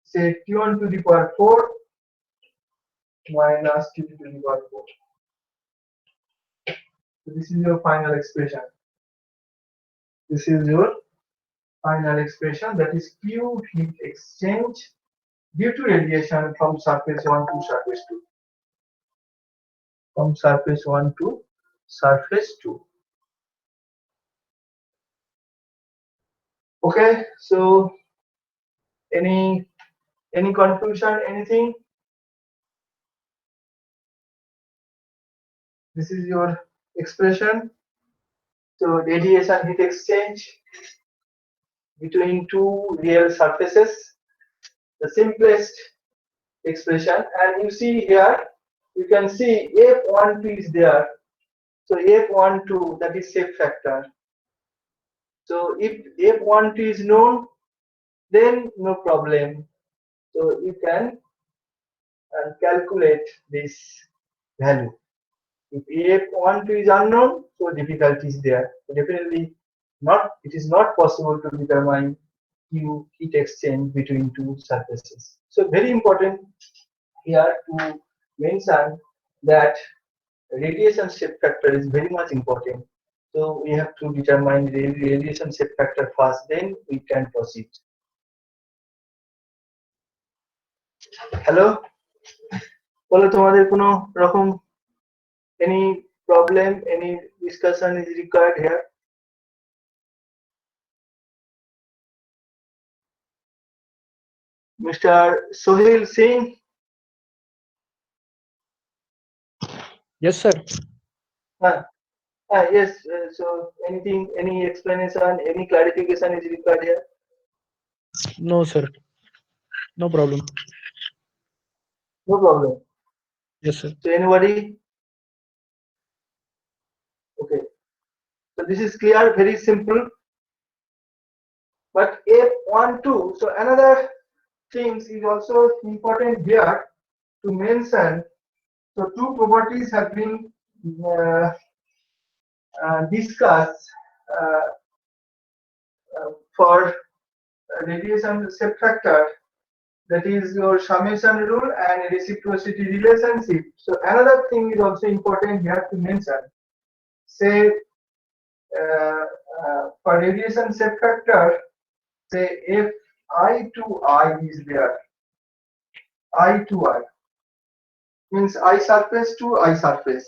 say t1 to the power 4 minus t to the power 4. So this is your final expression. This is your final expression, that is Q heat exchange due to radiation from surface 1 to surface 2. From surface 1 to surface 2. Okay, so any confusion, anything? This is your expression. So radiation heat exchange between two real surfaces, the simplest expression. And you see here, you can see F12 is there. So F12, that is shape factor. So if F12 is known, then no problem. So you can calculate this value. If F12 is unknown, so difficulty is there. So definitely not. It is not possible to determine Q heat exchange between two surfaces. So very important here to mention that radiation shape factor is very much important. So we have to determine the radiation shape factor first, then we can proceed. Hello, বলো তোমাদের কোনো রকম any problem, any discussion is required here? Mr. Sohail Singh? Yes, sir. Yes, so anything, any explanation, any clarification is required here? No, sir. No problem. No problem. Yes, sir. So anybody? Okay. So this is clear, very simple. But F12, so another things is also important here to mention. So two properties have been discussed for radiation shape factor, that is your summation rule and reciprocity relationship. So another thing is also important here to mention. Say for radiation shape factor, say if I to I is there, I to I means I surface to I surface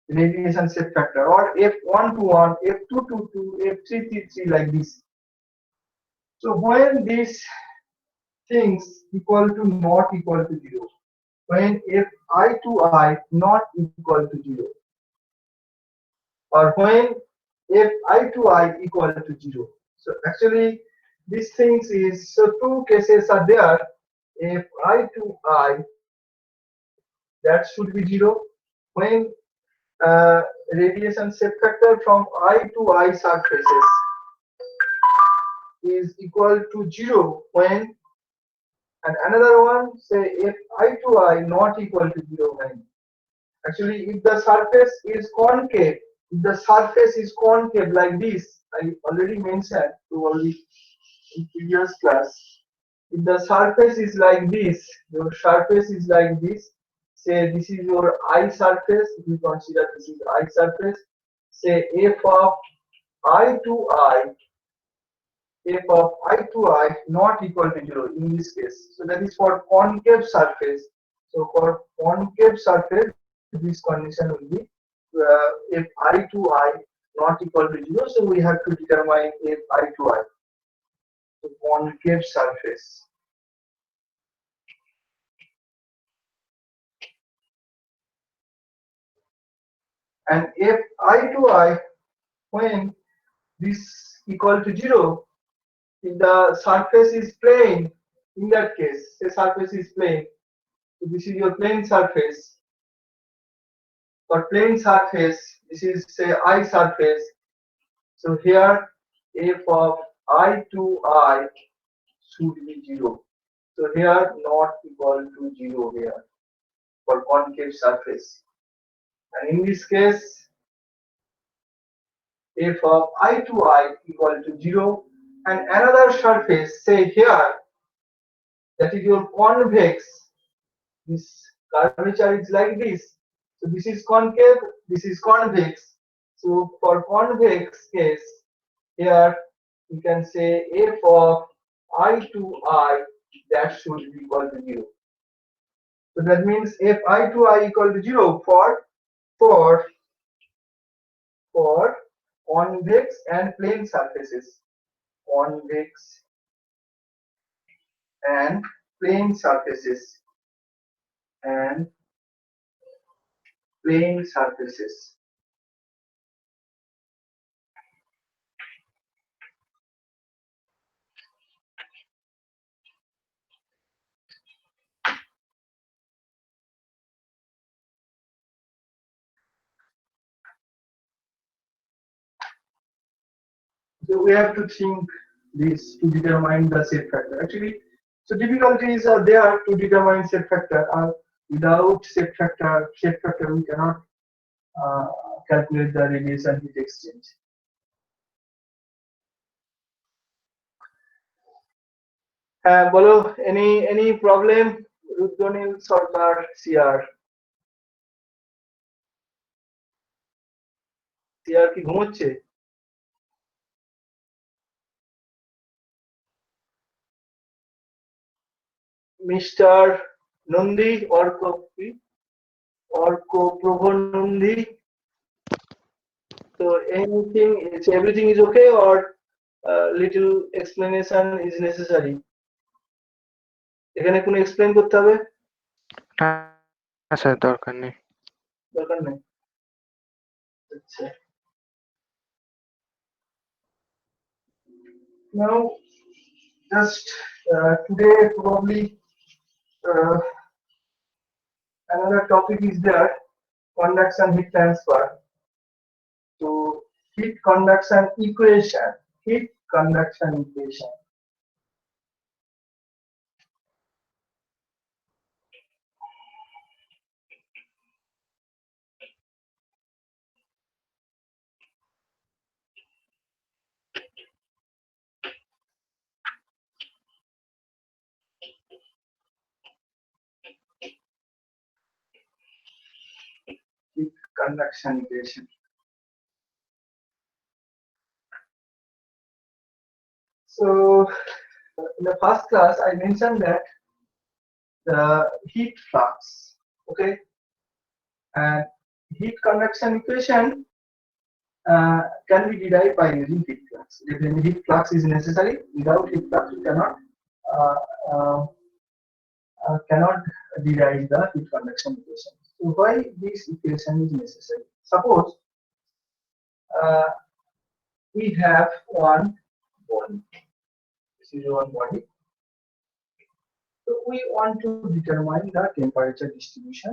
radiation shape factor, or F1 to 1, F2 to 2, F3 to 3, like this. So when these things equal to not equal to 0, when Fi to I not equal to 0, or when Fi to I equal to 0. So actually these things is, so two cases are there. Fi to I, that should be 0 when radiation shape factor from I to I surfaces is equal to 0 when, and another one, say if I to I not equal to 0 when. Actually, if the surface is concave, If the surface is concave like this, I already mentioned probably in previous class. If the surface is like this, your surface is like this, say this is your eye surface, if you consider this is eye surface, say f of I to I, f of I to I not equal to 0 in this case. So that is for concave surface. So for concave surface, this condition will be if I to I not equal to 0. So we have to determine if I to I. So concave surface. And if I to I, when this equal to 0, if the surface is plane, in that case, the surface is plane. So this is your plane surface. For plane surface, this is say I surface. So here f of I to I should be 0. So here not equal to 0 here for concave surface. And in this case, f of I to I equal to 0. And another surface, say here, that is your convex. This curvature is like this. So this is concave, this is convex. So for convex case, here you can say f of I to I that should be equal to 0. So that means if I to I equal to 0 for convex and plane surfaces. Convex and plane surfaces. And plane surfaces. So we have to think this to determine the shape factor. Actually, so difficulties are there to determine shape factor. Without shape factor we cannot calculate the radiation heat exchange. বলো any problem? Rudranil Sarkar CR কি ঘুমোচ্ছে? Mister Nandi Arkaprabha Nandi, so everything is okay or little explanation is necessary? এখানে কোনো explain করতে হবে? না sir, দরকার নেই। আচ্ছা, now just today probably another topic is there, conduction heat transfer. So heat conduction equation. Heat conduction equation. So in the first class I mentioned that the heat flux, okay, and heat conduction equation can be derived by using heat flux. If any heat flux is necessary, without heat flux we cannot derive the heat conduction equation. So why this equation is necessary? Suppose we have one body. This is one body. So we want to determine the temperature distribution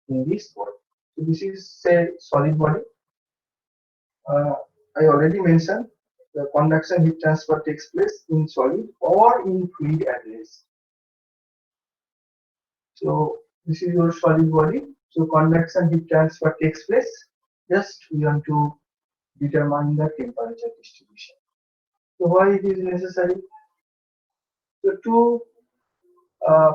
in this body. So this is say solid body. I already mentioned the conduction heat transfer takes place in solid or in fluid at least. So this is your solid body. So conduction heat transfer takes place Just we want to determine the temperature distribution. So why it is necessary? So two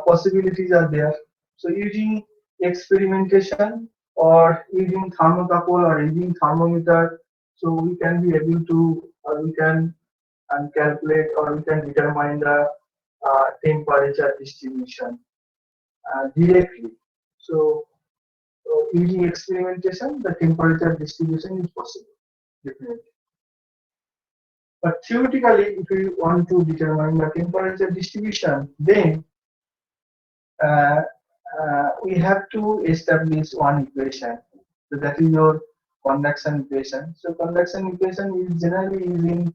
possibilities are there. So using experimentation or using thermocouple or using thermometer, so we can be able to we can calculate or we can determine the temperature distribution directly. So using experimentation, the temperature distribution is possible, definitely. But theoretically, if we want to determine the temperature distribution, then uh, we have to establish one equation. So that is your conduction equation. So conduction equation is generally using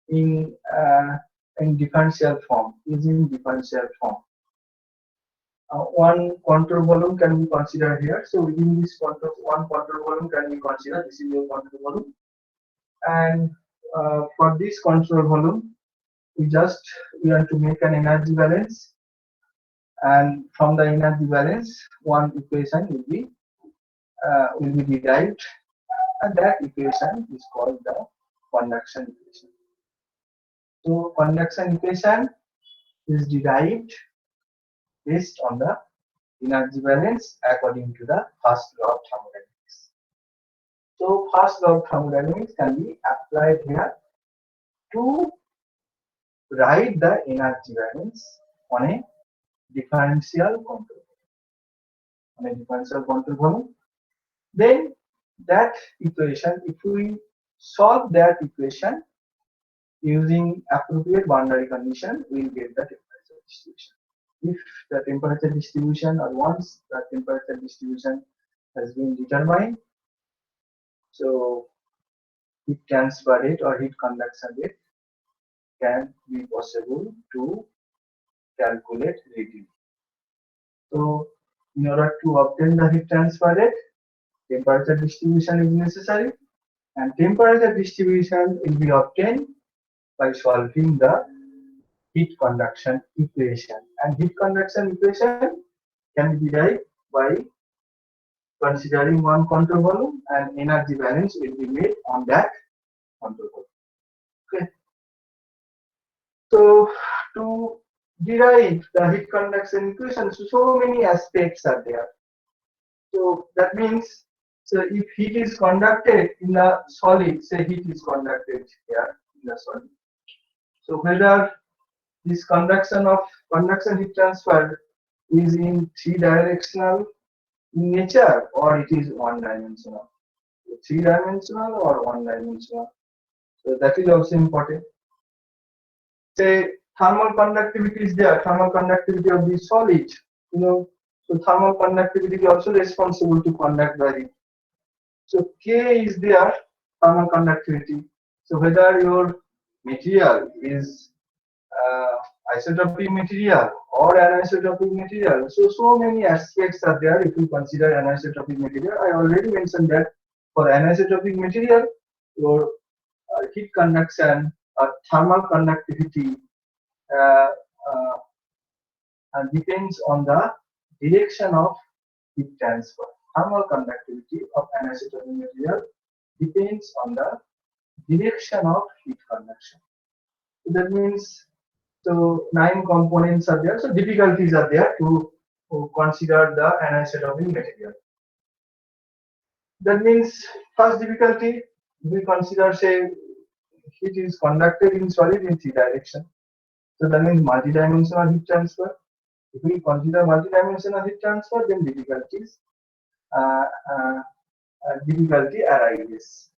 in differential form. Using differential form. One control volume can be considered here. So within this one control volume can be considered. This is your control volume, and for this control volume, we want to make an energy balance, and from the energy balance, one equation will be derived, and that equation is called the conduction equation. So conduction equation is derived based on the energy balance according to the first law of thermodynamics. So first law of thermodynamics can be applied here to write the energy balance on a differential control. On a differential control volume. Then that equation, if we solve that equation using appropriate boundary condition, we'll get the temperature distribution. If the temperature distribution, or once the temperature distribution has been determined, so heat transfer rate or heat conduction rate can be possible to calculate readily. So in order to obtain the heat transfer rate, temperature distribution is necessary, and temperature distribution will be obtained by solving the heat conduction equation. And heat conduction equation can be derived by considering one control volume, and energy balance will be made on that control volume. Okay. So to derive the heat conduction equation, so many aspects are there. So that means, so if heat is conducted in a solid, say heat is conducted here in a solid. So whether this conduction heat transfer is in three directional in nature or it is one dimensional. Three dimensional or one dimensional. So that is also important. Say thermal conductivity is there, thermal conductivity of the solid, so thermal conductivity is also responsible to conduct the heat. So K is there, thermal conductivity. So whether your material is isotopic material or anisotropic material, so many aspects are there if you consider anisotropic material. I already mentioned that for anisotropic material, your heat conduction or thermal conductivity depends on the direction of heat transfer. Thermal conductivity of anisotropic material depends on the direction of heat conduction. So that means, so 9 components are there. So difficulties are there to consider the anisotropic material. That means first difficulty, we consider, say, heat is conducted in solid in 3 direction. So that means multidimensional heat transfer. If we consider multidimensional heat transfer, then difficulty arises.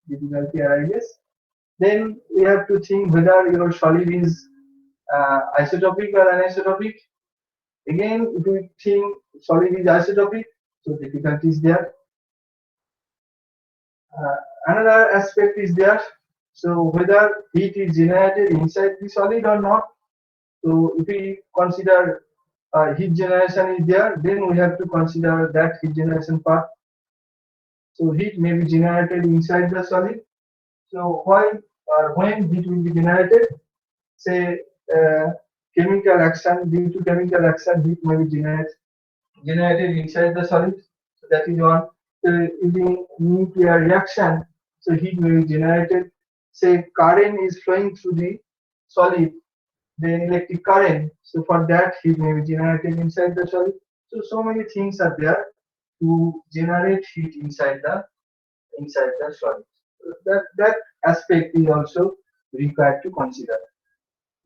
Then we have to think whether your solid is isotopic or anisotropic. Again, if we think solid is isotopic, so difficulty is there. Another aspect is there. So whether heat is generated inside the solid or not. So if we consider heat generation is there, then we have to consider that heat generation part. So heat may be generated inside the solid. So why or when heat will be generated? Say chemical action, due to chemical action, heat may be generated inside the solid. So that is one. using nuclear reaction, so heat may be generated. Say current is flowing through the solid, then electric current. So for that, heat may be generated inside the solid. So many things are there to generate heat inside the solid. So that aspect is also required to consider.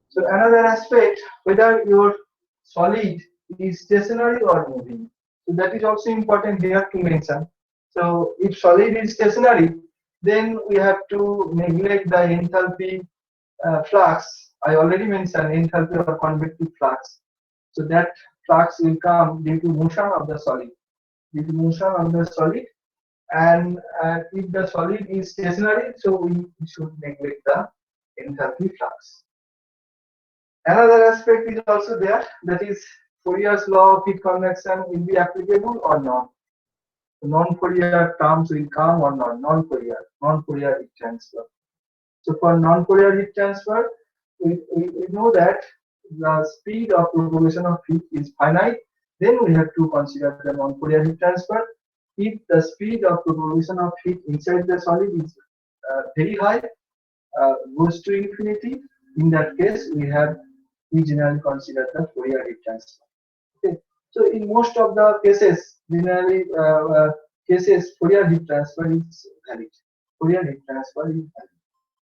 So another aspect, whether your solid is stationary or moving. So that is also important here to mention. So if solid is stationary, then we have to neglect the enthalpy flux. I already mentioned enthalpy or convective flux. So that flux will come due to motion of the solid. Due to motion of the solid, and if the solid is stationary, so we should neglect the enthalpy flux. Another aspect is also there, that is Fourier's law of heat convection will be applicable or not. Non-Fourier terms will come or not. Non-Fourier heat transfer. So for non-Fourier heat transfer, we know that the speed of propagation of heat is finite. Then we have to consider the non-Fourier heat transfer. If the speed of propagation of heat inside the solid is very high, goes to infinity, in that case we generally consider the Fourier heat transfer. Okay. So in most of the cases, generally Fourier heat transfer is valid. Fourier heat transfer is valid.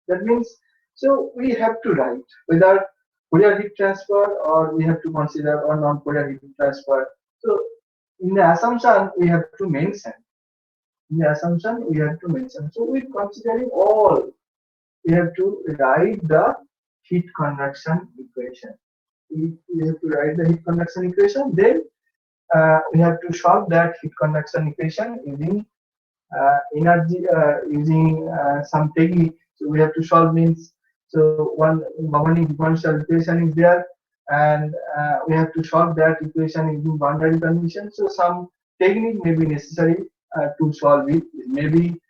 That means, so we have to write whether Fourier heat transfer or we have to consider or non-Fourier heat transfer. So in the assumption we have to mention. So with considering all, we have to write the heat conduction equation. We have to write the heat conduction equation. Then we have to solve that heat conduction equation using energy, using some technique. So we have to solve means, so one governing differential equation is there, and we have to solve that equation using boundary conditions. So some technique may be necessary to solve it. Maybe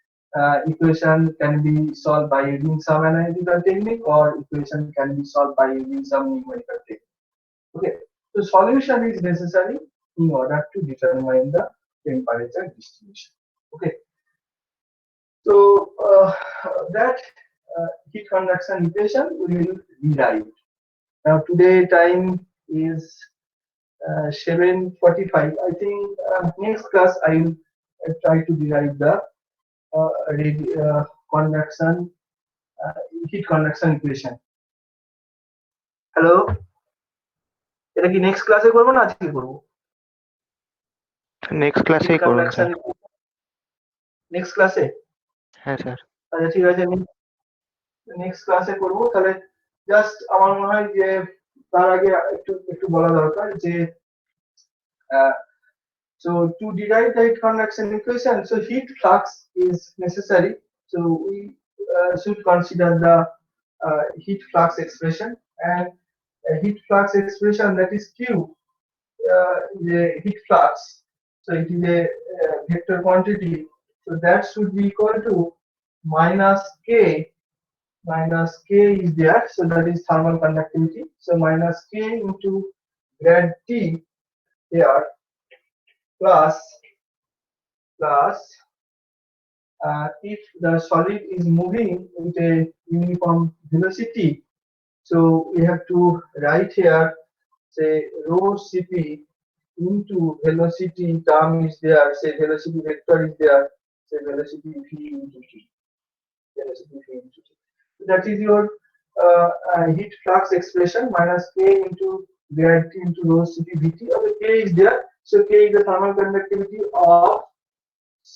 equation can be solved by using some analytical technique, or equation can be solved by using some numerical technique. Okay, so solution is necessary in order to determine the temperature distribution. Okay, so that heat conduction equation we will derive. Now today time is 7:45. I think next class I will try to derive the conduction heat conduction equation. Hello, এটা কি next ক্লাসে করব না আজকে করব? Next ক্লাসেই করুন sir. Next ক্লাসে? হ্যাঁ স্যার। আচ্ছা ঠিক আছে, নেক্সট ক্লাসে করব। তাহলে জাস্ট আমার মনে হয় যে তার আগে একটু বলা দরকার যে so to derive the heat conduction equation, so heat flux is necessary. So we should consider the heat flux expression, and heat flux expression, that is Q, the heat flux. So it is a vector quantity. So that should be equal to minus K. Minus K is there, so that is thermal conductivity. So minus K into grad T here plus if the solid is moving with a uniform velocity, so we have to write here, say rho Cp into velocity term is there, say velocity vector is there, say velocity v into t. So that is your heat flux expression, minus K into grad T into rho Cp Vt. Okay, K is there, so K is the thermal conductivity of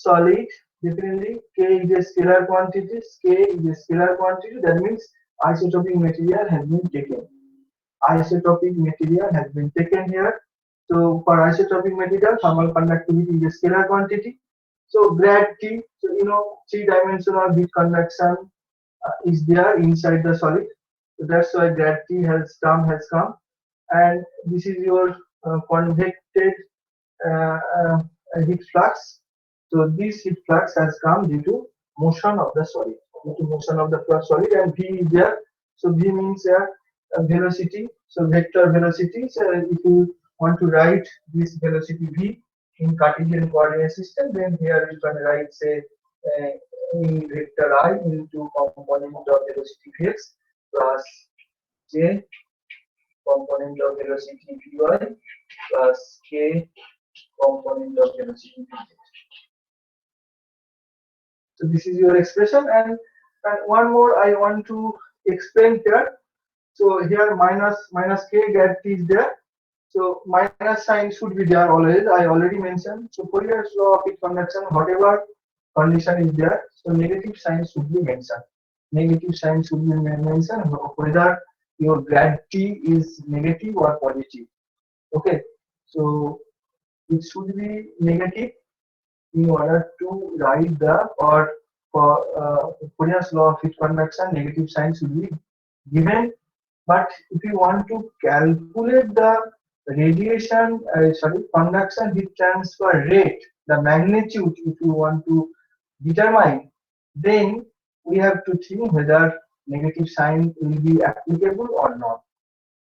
solid. Definitely K is a scalar quantity. K is a scalar quantity. That means isotopic material has been taken. Isotopic material has been taken here. So for isotopic material, thermal conductivity is a scalar quantity. So grad T, so you know, three-dimensional heat conduction is there inside the solid. So that's why grad T has come, and this is your convected heat flux. So this heat flux has come due to motion of the solid, solid, and V is there. So V means velocity, so vector velocity. So if you want to write this velocity V, in Cartesian coordinate system, then here you can write say in vector I into component of velocity Vx plus j component of velocity Vy plus k component of velocity Vz. So this is your expression, and one more I want to explain here. So here minus k gravity is there. So minus sign should be there always. I already mentioned. So Fourier's law of heat conduction, whatever condition is there, so negative sign should be mentioned. Negative sign should be mentioned whether your grad t is negative or positive. Okay, so it should be negative in order to write the for Fourier's law of heat conduction, negative sign should be given. But if you want to calculate the radiation, conduction heat transfer rate, the magnitude, if you want to determine, then we have to think whether negative sign will be applicable or not.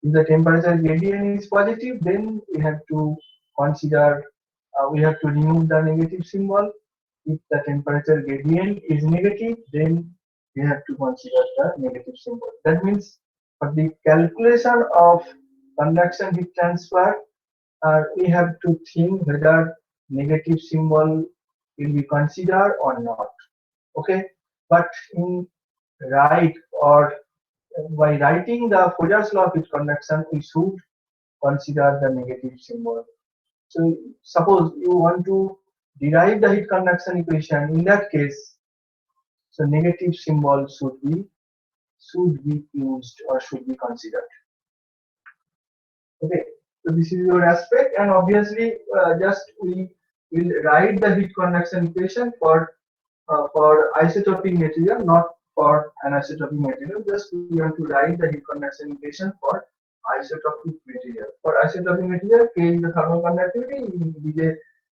If the temperature gradient is positive, then we have to consider, we have to remove the negative symbol. If the temperature gradient is negative, then we have to consider the negative symbol. That means for the calculation of conduction heat transfer, we have to think whether negative symbol will be considered or not. Okay, but in right or by writing the Fourier's law of heat conduction, we should consider the negative symbol. So suppose you want to derive the heat conduction equation, in that case, so negative symbol should be used or should be considered. Okay, so this is your aspect, and obviously just we will write the heat conduction equation for isotopic material, not for anisotropic material. Just we want to write the heat conduction equation for isotopic material. For isotopic material, K is the thermal conductivity,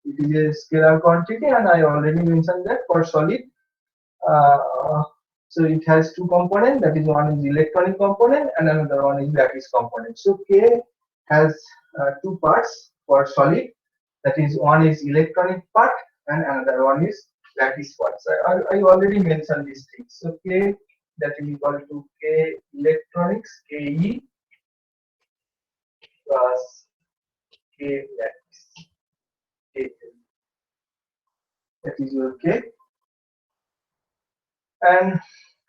it is a scalar quantity, and I already mentioned that for solid. So it has two components, that is one is electronic component and another one is lattice component. So K has two parts for solid, that is one is electronic part and another one is lattice part. So I already mentioned these things. So K, that is equal to K electronics, Ke plus K lattice, K. That is your K. And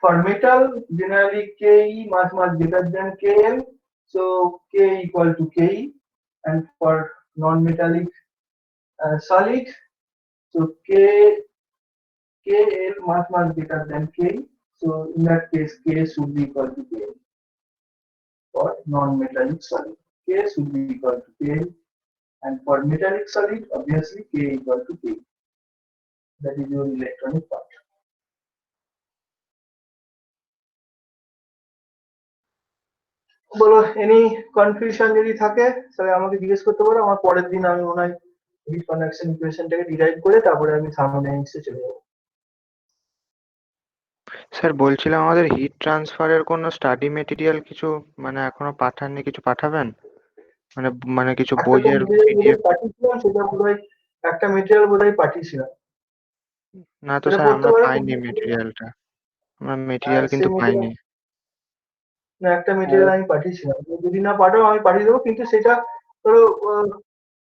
for metal, generally Ke much bigger than Kl, so K equal to Ke. And for non-metallic solid, so Kl much bigger than K. So in that case, K should be equal to K. For non-metallic solid, K should be equal to K. And for metallic solid, obviously K equal to K. That is your electronic part. বলো any confusion যদি থাকে তাহলে আমাকে জিজ্ঞেস করতে পারো, আমার পরের দিন আমি মনে হয় হিট কন্ডাকশন ইকুয়েশনটাকে ডিরাইভ করে তারপরে আমি থার্মোডাইনামিক্সে চলে যাব। স্যার বলছিলাম আমাদের হিট ট্রান্সফারের কোনো স্টাডি মেটেরিয়াল কিছু মানে এখনো পাঠাননি, কিছু পাঠাবেন? মানে কিছু বইয়ের পিডিএফ? পাঠিয়েছিলাম, সেটা বোধহয় একটা মেটেরিয়াল বোধহয় পাঠিয়েছিলাম। না তো স্যার, আমরা পাইনি মেটেরিয়ালটা, আমরা মেটেরিয়াল কিন্তু পাইনি। না, একটা মেটেরিয়াল আমি পাঠিয়েছিলাম, যদি না পাঠাও আমি পাঠিয়ে দেবো, কিন্তু সেটা ধরো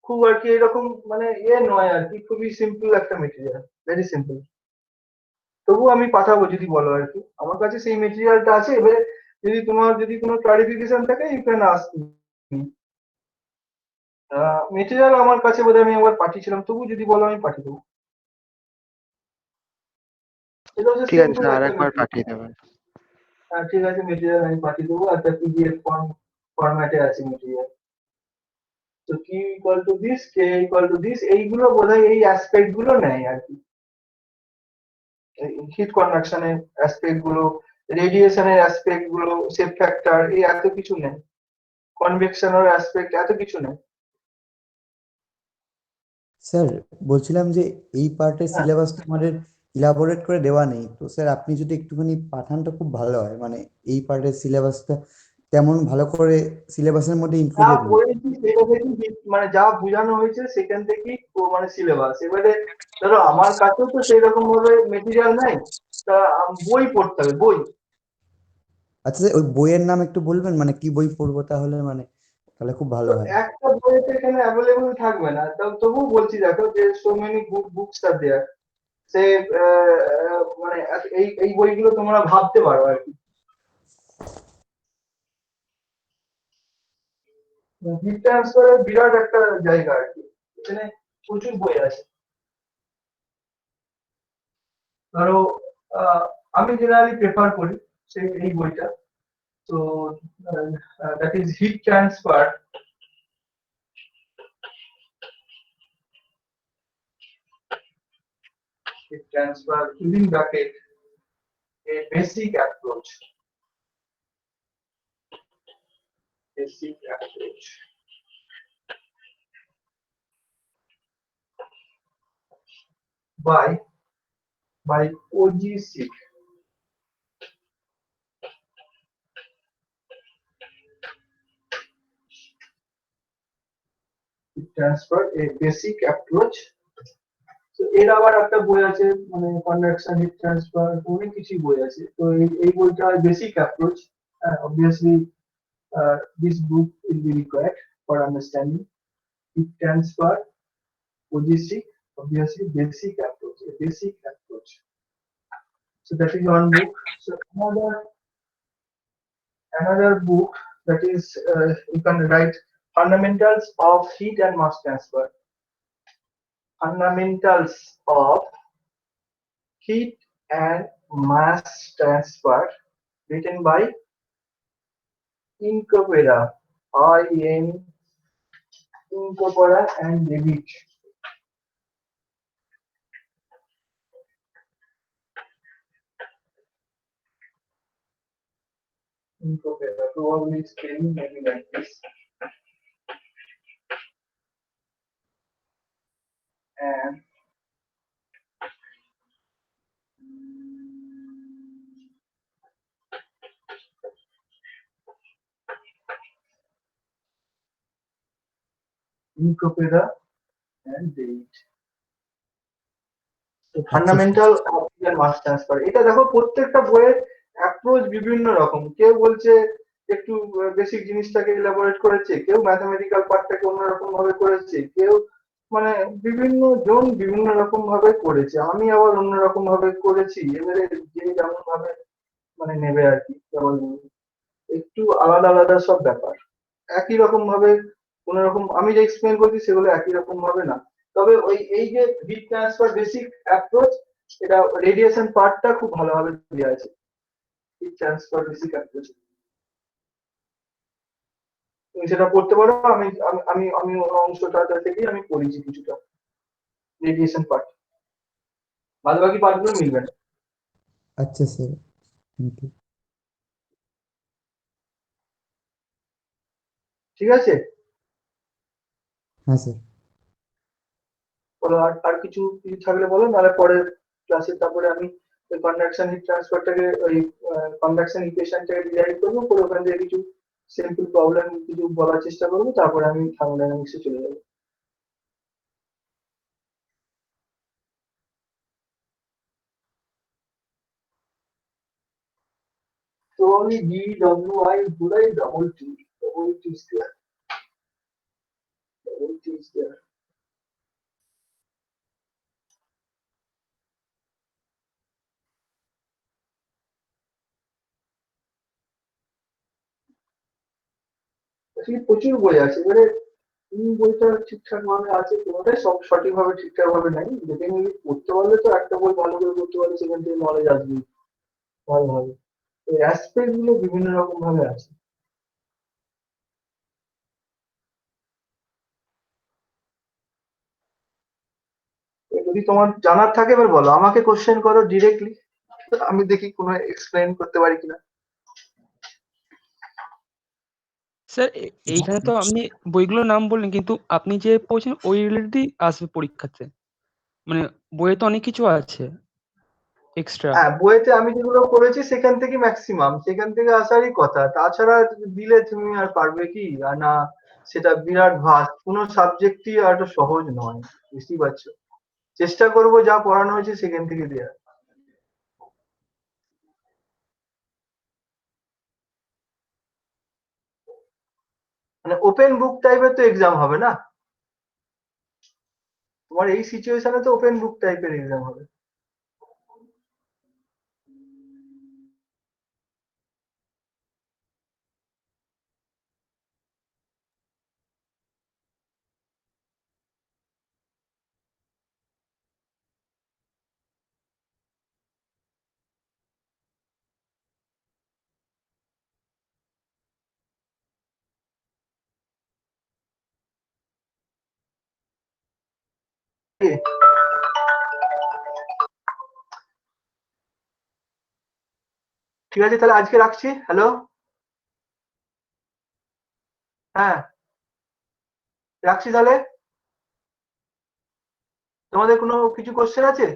খুব আর কি এরকম মানে নয় আর কি, খুবই সিম্পল একটা মেটেরিয়াল, ভেরি সিম্পল। তবু আমি পাঠাবো যদি বলো আর কি, আমার কাছে সেই মেটেরিয়ালটা আছে। এবারে যদি তোমার যদি কোনো ক্লারিফিকেশন থাকে you can ask me. Material আমার কাছে বোধহয় আমি একবার পাঠিয়েছিলাম, তবু যদি বলো আমি পাঠিয়ে দেবো। ঠিক আছে স্যার, আরেকবার পাঠিয়ে দেবেন। হ্যাঁ ঠিক আছে, মেটেরিয়াল আমি পাঠিয়ে দেবো, একটা পিডিএফ ফরম্যাটে আছে মেটেরিয়াল। তো কি equal to this, K equal to this, এইগুলো বোধহয় এই অ্যাসপেক্ট গুলো নেয় আর কি, হিট কন্ডাকশনের অ্যাসপেক্ট গুলো, রেডিয়েশনের অ্যাসপেক্ট গুলো, শেপ ফ্যাক্টর, এই এত কিছু নেই, কনভেকশনের অ্যাসপেক্ট এত কিছু নেই। স্যার বলছিলাম যে এই পার্টের সিলেবাসটা আমাদের ইলাবোরেট করে দেওয়া নেই, তো স্যার আপনি যদি একটুখানি পাঠান তো খুব ভালো হয়, মানে এই পার্টের সিলেবাসটা তেমন ভালো করে সিলেবাসের মধ্যে যা ইনক্লুডেড নেই। বলেছি সেটা থেকেই মানে যা বোঝানো হয়েছে সেখান থেকেই মানে সিলেবাস। এবারে ধরো আমার কাছেও তো সেই রকম ভাবে মেটেরিয়াল নাই, তা বই পড়তে হবে, বই। আচ্ছা স্যার, ওই বইয়ের নাম একটু বলবেন, মানে কি বই পড়বো তাহলে, মানে তাহলে খুব ভালো তো হয়। একটা বই তো এখানে অ্যাভেলেবল থাকবে না, তবুও বলছি দেখো যে সো মেনি বুকস আর দেয়ার। সে মানে এই বইগুলো তোমরা ভাবতে পারো আর কি। হিট ট্রান্সফারের বিরাট একটা জায়গা আর কি, এখানে প্রচুর বই আছে। ধরো আমি জেনারেলি প্রেফার করি সেই এই বইটা। তো that is heat transfer, within bracket a basic approach, by OGC. Transfer a basic approach. তো এর আবার একটা বই আছে, মানে কন্ডাকশন হিট ট্রান্সফার, অনেক কিছু বই আছে। তো এই বইটা basic approach. Obviously this book will be required for understanding heat transfer, OGC, obviously basic approach, a basic approach. So that is one book. So another book, that is you can write fundamentals of heat and mass transfer. Fundamentals of heat and mass transfer, written by Incopera, I-N Incopera and David. Incopera, probably spelling maybe like this. And Incopera and David. Fundamental of mass transfer, এটা দেখো প্রত্যেকটা বইয়ের approach বিভিন্ন রকম। কেউ বলছে একটু basic জিনিসটাকে এলাবোরেট করেছে, কেউ ম্যাথমেটিক্যাল পার্টটাকে অন্যরকম ভাবে করেছে, কেউ মানে বিভিন্ন জন বিভিন্ন রকম ভাবে করেছে, আমি আবার অন্যরকম ভাবে করেছি। এবারে যে যেমন ভাবে মানে নেবে আর কি, যেমন একটু আলাদা আলাদা সব ব্যাপার। একই রকম ভাবে কোন রকম আমি যে এক্সপ্লেন করছি সেগুলো একই রকম ভাবে না। তবে ওই এই যে হিট ট্রান্সফার বেসিক অ্যাপ্রোচ, এটা রেডিয়েশন পার্টটা খুব ভালোভাবে দেওয়া আছে। হিট ট্রান্সফার বেসিক অ্যাপ্রোচ তুমি সেটা পড়তে পারো। আমি আমি আমি আমি অংশটা থেকেই আমি পড়েছি কিছুটা রেডিয়েশন পার্ট, বাদ বাকি পার্টগুলো মিলবে না। আচ্ছা স্যার, থ্যাংক ইউ। ঠিক আছে, হ্যাঁ স্যার। বলো আর কিছু কিছু থাকলে বলো, নাহলে পরের ক্লাসে তারপরে আমি ওই কন্ডাকশন হিট ট্রান্সফারটাকে ওই কন্ডাকশন ইকুয়েশনটাকে ডিরাইভ করবো, করে ওখান থেকে কিছু সিম্পল প্রবলেম কিছু বলার চেষ্টা করবো, তারপরে আমি থার্মোডাইনামিক্সে চলে যাবো। So only GWI, would I double T square, double T square. আসলে প্রচুর বই আছে, এবারে কোন বইটা ঠিকঠাক ভাবে আছে, তোমাদের সব সঠিক ভাবে ঠিকঠাক ভাবে নাই। দেখে নিয়ে পড়তে পারলে তো একটা বই ভালো করে পড়তে পারলে সেখান থেকে নলেজ আসবে ভালোভাবে। এই অ্যাসপেক্ট গুলো বিভিন্ন রকম ভাবে আছে। যদি তোমার জানার থাকে এবার বলো, আমাকে কোশ্চেন করো ডিরেক্টলি, আমি দেখি কোনো এক্সপ্লেন করতে পারি কিনা। স্যার এইখানে তো আপনি বইগুলোর নাম বললেন, কিন্তু আপনি যে পড়ছেন ওই রিলেটেডই আসবে পরীক্ষাতে, মানে বইয়ে তো অনেক কিছু আছে। এক্সট্রা। হ্যাঁ, বইয়েতে আমি যেগুলো করেছি সেখান থেকে ম্যাক্সিমাম, সেখান থেকে আসারই কথা। তাছাড়া দিলে তুমি আর পারবে কি? আর না, সেটা বিরাট ভাস্ট, কোনো সাবজেক্টই আর সহজ নয়, বুঝতেই পারছো। চেষ্টা করবো যা পড়ানো হয়েছে সেখান থেকে দেওয়ার। মানে ওপেন বুক টাইপের তো এক্সাম হবে না তোমার, এই সিচুয়েশনে তো ওপেন বুক টাইপের এক্সাম হবে। ঠিক আছে, তাহলে আজকে রাখছি। হ্যালো, হ্যাঁ রাখছি তাহলে। তোমাদের কোনো কিছু কোশ্চেন আছে?